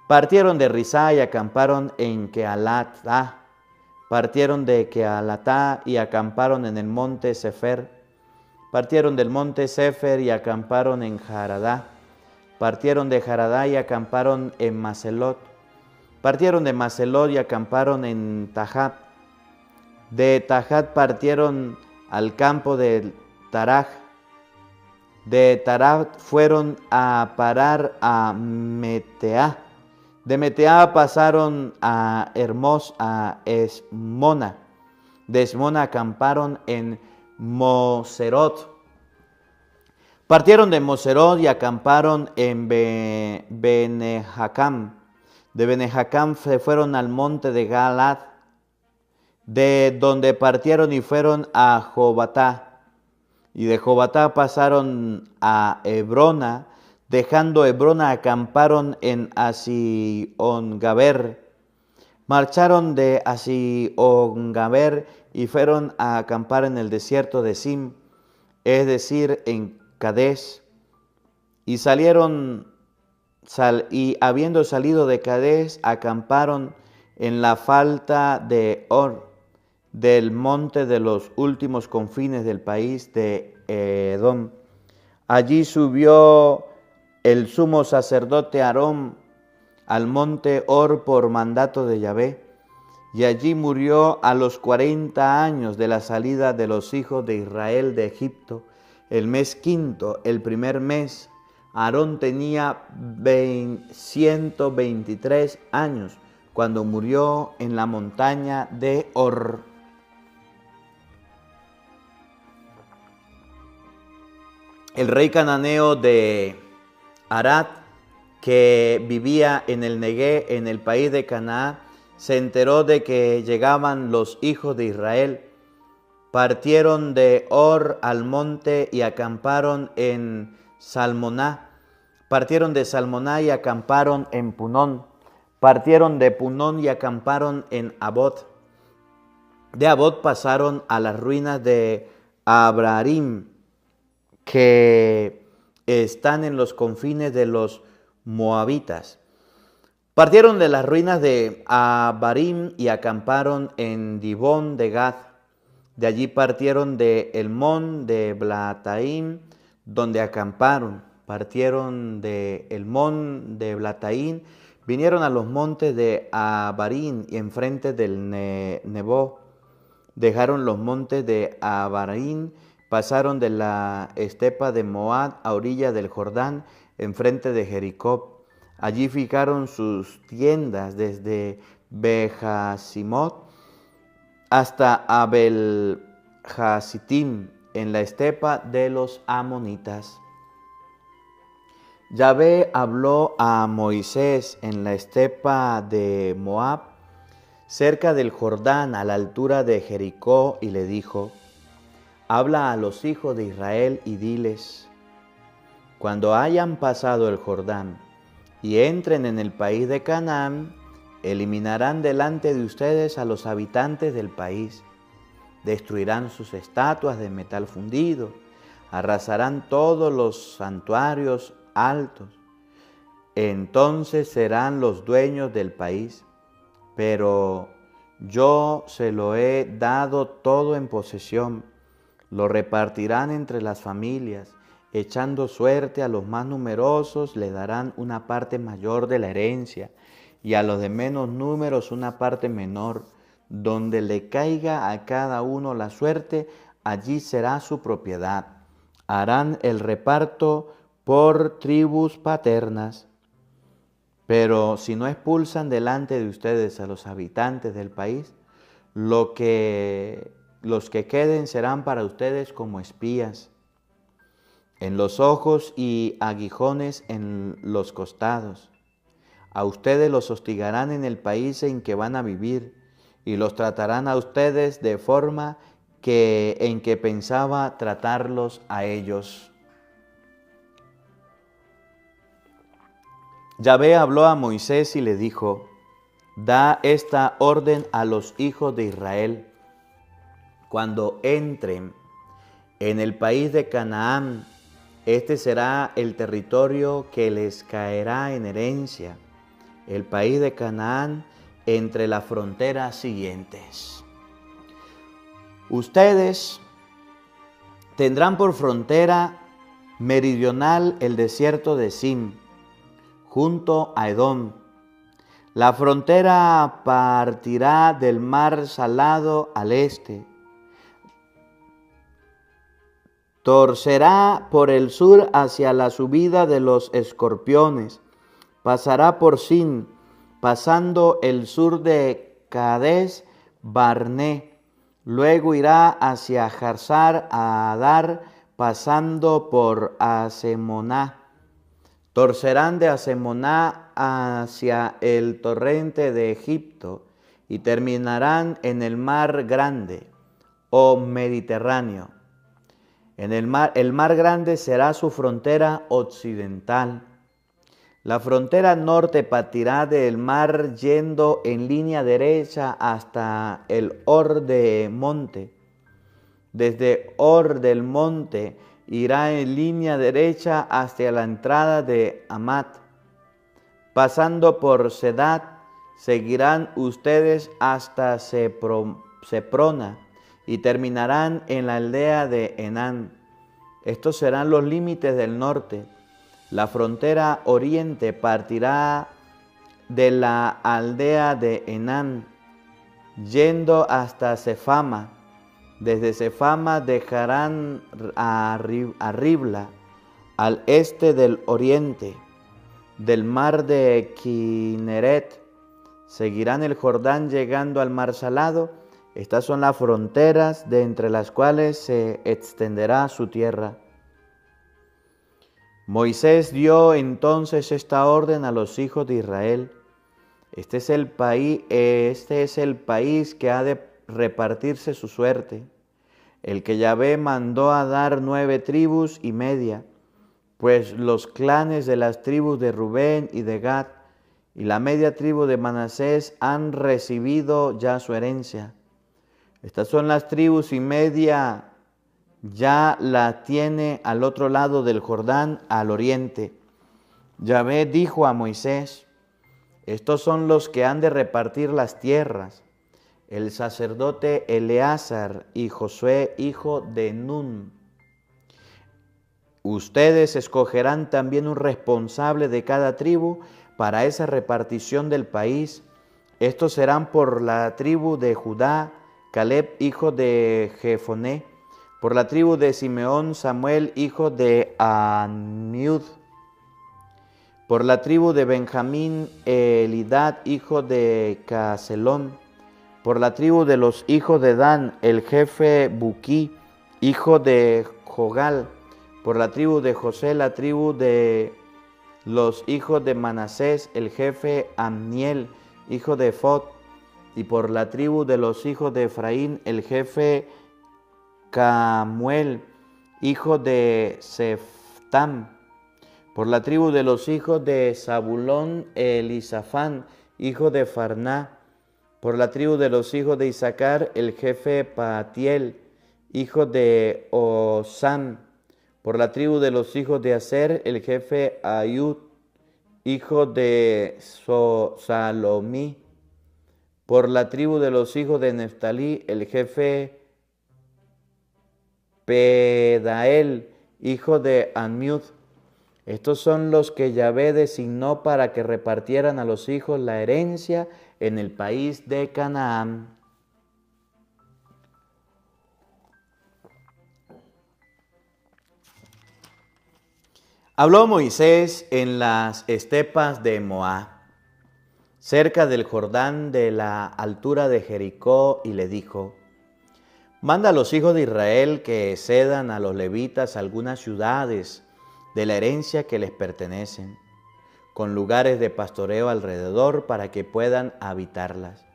Partieron de Risá y acamparon en Kealatá. Partieron de Kealatá y acamparon en el monte Sefer. Partieron del monte Sefer y acamparon en Jaradá. Partieron de Jaradá y acamparon en Maselot. Partieron de Macelot y acamparon en Tajat. De Tajat partieron al campo de Taraj. De Taraj fueron a parar a Meteá. De Meteá pasaron a Hermos, a Esmona. De Esmona acamparon en Moserot. Partieron de Moserot y acamparon en Benejacam. De Benejacam se fueron al monte de Galad, de donde partieron y fueron a Jobatá. Y de Jobatá pasaron a Hebrona, dejando Hebrona acamparon en Asiongaber. Marcharon de Asiongaber y fueron a acampar en el desierto de Sim, es decir, en Cades. Y habiendo salido de Cades, acamparon en la falda de Or, del monte de los últimos confines del país de Edom. Allí subió el sumo sacerdote Aarón al monte Or por mandato de Yahvé, y allí murió a los 40 años de la salida de los hijos de Israel de Egipto, el mes quinto, el primer mes. Aarón tenía 123 años cuando murió en la montaña de Or. El rey cananeo de Arad, que vivía en el Negué, en el país de Canaán, se enteró de que llegaban los hijos de Israel. Partieron de Or al monte y acamparon en Salmoná. Partieron de Salmoná y acamparon en Punón. Partieron de Punón y acamparon en Abot. De Abot pasaron a las ruinas de Abrarim, que están en los confines de los moabitas. Partieron de las ruinas de Abarim y acamparon en Dibón de Gad. De allí partieron de Elmón de Blataim, donde acamparon. Partieron de Elmón de Blataim, vinieron a los montes de Abarim y enfrente del Nebo. Dejaron los montes de Abarim, pasaron de la estepa de Moab a orilla del Jordán, enfrente de Jericó. Allí fijaron sus tiendas desde Bejasimot hasta Abel-Jasitim, en la estepa de los amonitas. Yahvé habló a Moisés en la estepa de Moab, cerca del Jordán, a la altura de Jericó, y le dijo: habla a los hijos de Israel y diles: cuando hayan pasado el Jordán y entren en el país de Canaán, eliminarán delante de ustedes a los habitantes del país. Destruirán sus estatuas de metal fundido, arrasarán todos los santuarios altos. Entonces serán los dueños del país, pero yo se lo he dado todo en posesión. Lo repartirán entre las familias, echando suerte a los más numerosos le darán una parte mayor de la herencia, y a los de menos números una parte menor. Donde le caiga a cada uno la suerte, allí será su propiedad. Harán el reparto por tribus paternas. Pero si no expulsan delante de ustedes a los habitantes del país, los que queden serán para ustedes como espías, en los ojos y aguijones en los costados. A ustedes los hostigarán en el país en que van a vivir, y los tratarán a ustedes de forma en que pensaba tratarlos a ellos. Yahvé habló a Moisés y le dijo: da esta orden a los hijos de Israel. Cuando entren en el país de Canaán, este será el territorio que les caerá en herencia, el país de Canaán entre las fronteras siguientes. Ustedes tendrán por frontera meridional el desierto de Sim, junto a Edom, La frontera partirá del mar Salado al este. Torcerá por el sur hacia la subida de los Escorpiones. Pasará por Sin, pasando el sur de Cades Barné. Luego irá hacia Hazar Adar, pasando por Asemoná. Torcerán de Asemoná hacia el torrente de Egipto y terminarán en el mar Grande o Mediterráneo. El mar Grande será su frontera occidental. La frontera norte partirá del mar yendo en línea derecha hasta el Or de Monte. Desde Or del Monte irá en línea derecha hasta la entrada de Amat. Pasando por Sedad, seguirán ustedes hasta Seprona y terminarán en la aldea de Enán. Estos serán los límites del norte. La frontera oriente partirá de la aldea de Enán, yendo hasta Sefama. Desde Sefama dejarán a Ribla, al este del oriente, del mar de Kineret. Seguirán el Jordán llegando al mar Salado. Estas son las fronteras de entre las cuales se extenderá su tierra. Moisés dio entonces esta orden a los hijos de Israel. Este es el país que ha de repartirse su suerte, el que Yahvé mandó a dar 9 tribus y media, pues los clanes de las tribus de Rubén y de Gad y la media tribu de Manasés han recibido ya su herencia. Estas son las tribus y media, ya la tiene al otro lado del Jordán, al oriente. Yahvé dijo a Moisés: estos son los que han de repartir las tierras: el sacerdote Eleazar y Josué, hijo de Nun. Ustedes escogerán también un responsable de cada tribu para esa repartición del país. Estos serán por la tribu de Judá, Caleb, hijo de Jefoné; por la tribu de Simeón, Samuel, hijo de Amiud; por la tribu de Benjamín, Elidad, hijo de Caselón; por la tribu de los hijos de Dan, el jefe Buquí, hijo de Jogal; por la tribu de José, la tribu de los hijos de Manasés, el jefe Amniel, hijo de Fod; y por la tribu de los hijos de Efraín, el jefe Camuel, hijo de Seftam; por la tribu de los hijos de Zabulón, Elisafán, hijo de Farná; por la tribu de los hijos de Isaacar, el jefe Patiel, hijo de Osam; por la tribu de los hijos de Aser, el jefe Ayud, hijo de Salomí; por la tribu de los hijos de Neftalí, el jefe Pedael, hijo de Amiud. Estos son los que Yahvé designó para que repartieran a los hijos la herencia en el país de Canaán. Habló Moisés en las estepas de Moab, cerca del Jordán, de la altura de Jericó, y le dijo: manda a los hijos de Israel que cedan a los levitas algunas ciudades de la herencia que les pertenecen, con lugares de pastoreo alrededor para que puedan habitarlas.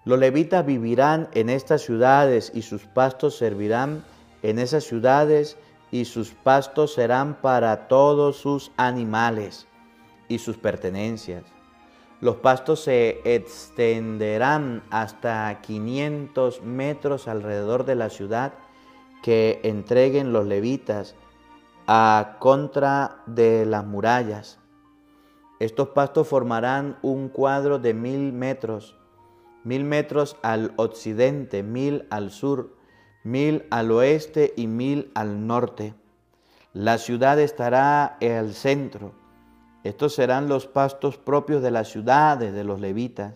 Los levitas vivirán en estas ciudades y sus pastos servirán en esas ciudades, y sus pastos serán para todos sus animales y sus pertenencias. Los pastos se extenderán hasta 500 metros alrededor de la ciudad que entreguen los levitas a contra de las murallas. Estos pastos formarán un cuadro de 1000 metros, 1000 metros al occidente, 1000 al sur, 1000 al oeste y 1000 al norte. La ciudad estará al centro. Estos serán los pastos propios de las ciudades de los levitas.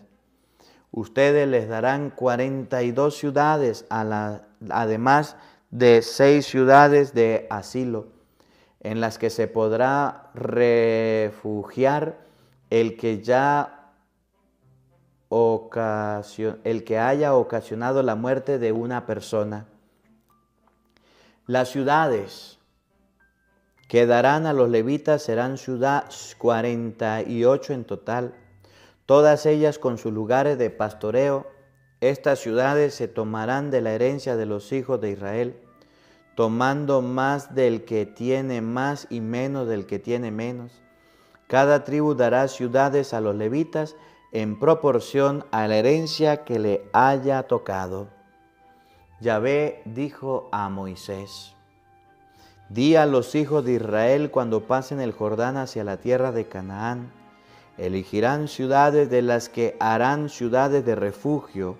Ustedes les darán 42 ciudades, además de 6 ciudades de asilo, en las que se podrá refugiar el que haya ocasionado la muerte de una persona. Las ciudades que darán a los levitas serán 48 en total, todas ellas con sus lugares de pastoreo. Estas ciudades se tomarán de la herencia de los hijos de Israel, tomando más del que tiene más y menos del que tiene menos. Cada tribu dará ciudades a los levitas en proporción a la herencia que le haya tocado. Yahvé dijo a Moisés: Di a los hijos de Israel cuando pasen el Jordán hacia la tierra de Canaán, elegirán ciudades de las que harán ciudades de refugio.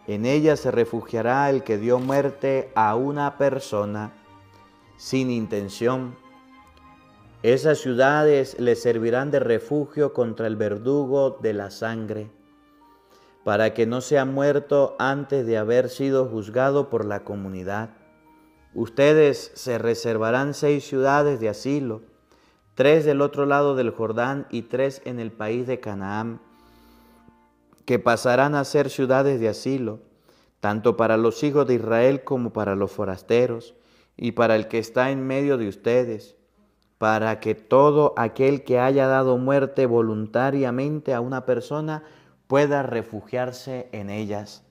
En ellas se refugiará el que dio muerte a una persona sin intención. Esas ciudades le servirán de refugio contra el verdugo de la sangre, para que no sea muerto antes de haber sido juzgado por la comunidad. Ustedes se reservarán 6 ciudades de asilo, 3 del otro lado del Jordán y 3 en el país de Canaán, que pasarán a ser ciudades de asilo, tanto para los hijos de Israel como para los forasteros, y para el que está en medio de ustedes, para que todo aquel que haya dado muerte voluntariamente a una persona pueda refugiarse en ellas.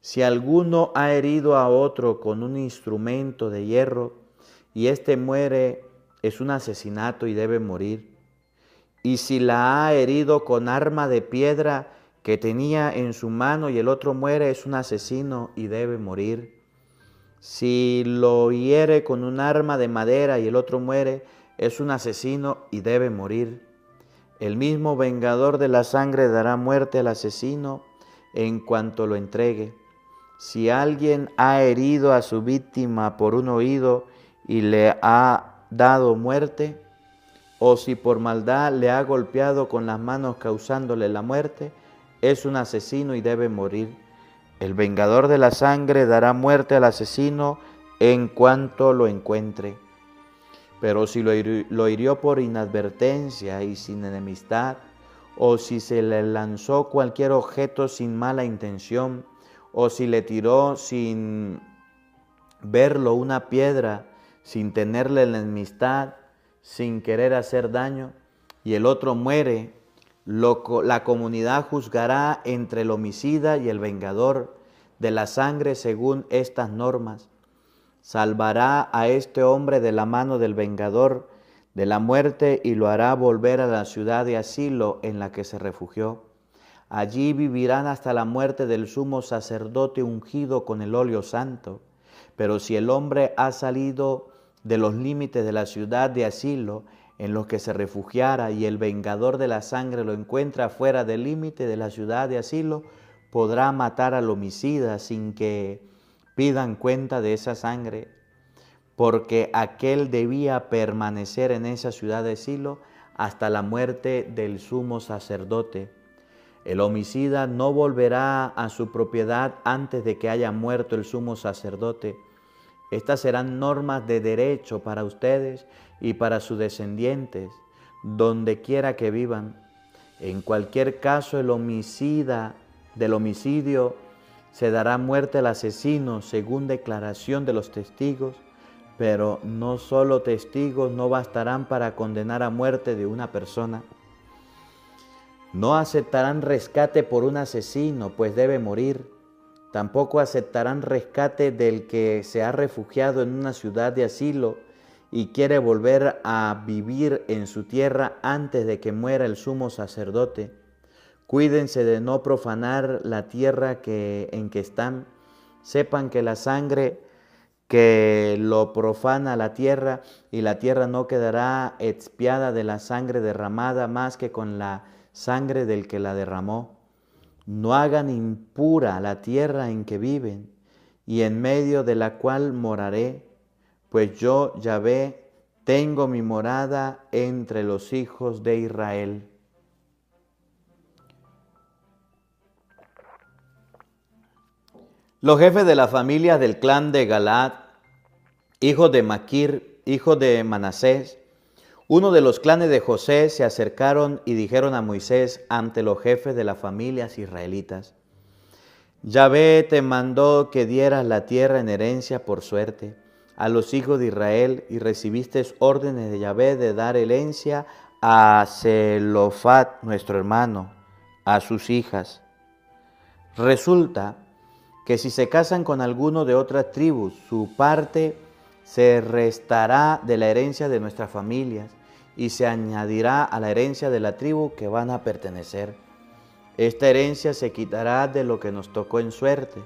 Si alguno ha herido a otro con un instrumento de hierro, y éste muere, es un asesinato y debe morir. Y si la ha herido con arma de piedra que tenía en su mano y el otro muere, es un asesino y debe morir. Si lo hiere con un arma de madera y el otro muere, es un asesino y debe morir. El mismo vengador de la sangre dará muerte al asesino en cuanto lo entregue. Si alguien ha herido a su víctima por un oído y le ha dado muerte, o si por maldad le ha golpeado con las manos causándole la muerte, es un asesino y debe morir. El vengador de la sangre dará muerte al asesino en cuanto lo encuentre. Pero si lo hirió por inadvertencia y sin enemistad, o si se le lanzó cualquier objeto sin mala intención, o si le tiró sin verlo una piedra, sin tenerle enemistad, sin querer hacer daño, y el otro muere, la comunidad juzgará entre el homicida y el vengador de la sangre según estas normas. Salvará a este hombre de la mano del vengador de la muerte y lo hará volver a la ciudad de asilo en la que se refugió. Allí vivirán hasta la muerte del sumo sacerdote ungido con el óleo santo. Pero si el hombre ha salido de los límites de la ciudad de asilo en los que se refugiara y el vengador de la sangre lo encuentra fuera del límite de la ciudad de asilo, podrá matar al homicida sin que pidan cuenta de esa sangre, porque aquel debía permanecer en esa ciudad de asilo hasta la muerte del sumo sacerdote. El homicida no volverá a su propiedad antes de que haya muerto el sumo sacerdote. Estas serán normas de derecho para ustedes y para sus descendientes, donde quiera que vivan. En cualquier caso, del homicidio se dará muerte al asesino según declaración de los testigos, pero no solo testigos no bastarán para condenar a muerte de una persona. No aceptarán rescate por un asesino, pues debe morir. Tampoco aceptarán rescate del que se ha refugiado en una ciudad de asilo y quiere volver a vivir en su tierra antes de que muera el sumo sacerdote. Cuídense de no profanar la tierra en que están. Sepan que la sangre que lo profana la tierra, y la tierra no quedará expiada de la sangre derramada más que con la sangre del que la derramó. No hagan impura la tierra en que viven y en medio de la cual moraré, pues yo, Yahvé, tengo mi morada entre los hijos de Israel. Los jefes de la familia del clan de Galaad, hijos de Maquir, hijo de Manasés, uno de los clanes de José, se acercaron y dijeron a Moisés ante los jefes de las familias israelitas: Yahvé te mandó que dieras la tierra en herencia por suerte a los hijos de Israel, y recibiste órdenes de Yahvé de dar herencia a Zelofat, nuestro hermano, a sus hijas. Resulta que si se casan con alguno de otras tribus, su parte se restará de la herencia de nuestras familias y se añadirá a la herencia de la tribu que van a pertenecer. Esta herencia se quitará de lo que nos tocó en suerte,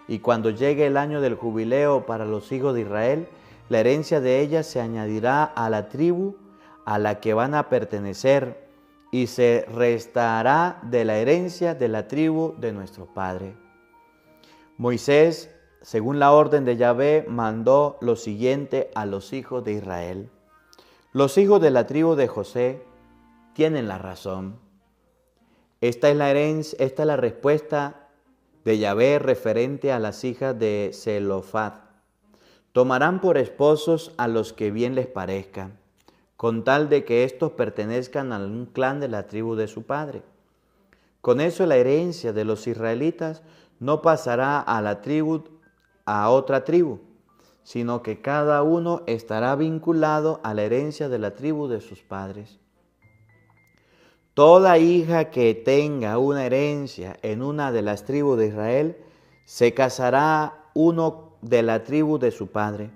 y cuando llegue el año del jubileo para los hijos de Israel, la herencia de ella se añadirá a la tribu a la que van a pertenecer, y se restará de la herencia de la tribu de nuestro padre. Moisés, según la orden de Yahvé, mandó lo siguiente a los hijos de Israel: los hijos de la tribu de José tienen la razón. Esta es la respuesta de Yahvé referente a las hijas de Zelofat. Tomarán por esposos a los que bien les parezca, con tal de que éstos pertenezcan a un clan de la tribu de su padre. Con eso la herencia de los israelitas no pasará a otra tribu, sino que cada uno estará vinculado a la herencia de la tribu de sus padres. Toda hija que tenga una herencia en una de las tribus de Israel, se casará uno de la tribu de su padre.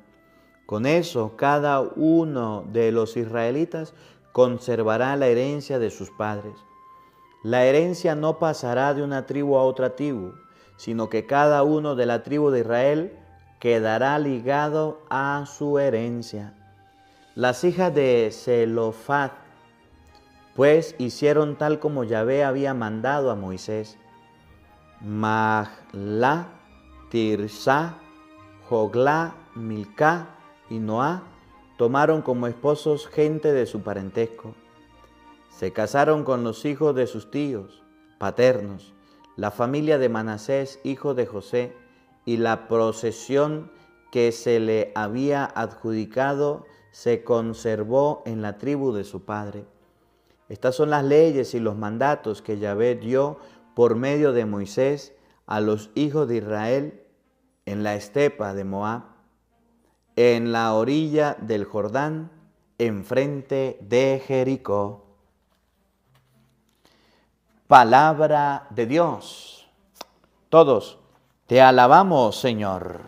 Con eso, cada uno de los israelitas conservará la herencia de sus padres. La herencia no pasará de una tribu a otra tribu, sino que cada uno de la tribu de Israel quedará ligado a su herencia. Las hijas de Zelofat, pues, hicieron tal como Yahvé había mandado a Moisés. Mahla, Tirsá, Joglá, Milcá y Noá tomaron como esposos gente de su parentesco. Se casaron con los hijos de sus tíos paternos, la familia de Manasés, hijo de José, y la posesión que se le había adjudicado se conservó en la tribu de su padre. Estas son las leyes y los mandatos que Yahvé dio por medio de Moisés a los hijos de Israel en la estepa de Moab, en la orilla del Jordán, enfrente de Jericó. Palabra de Dios. Todos te alabamos, Señor.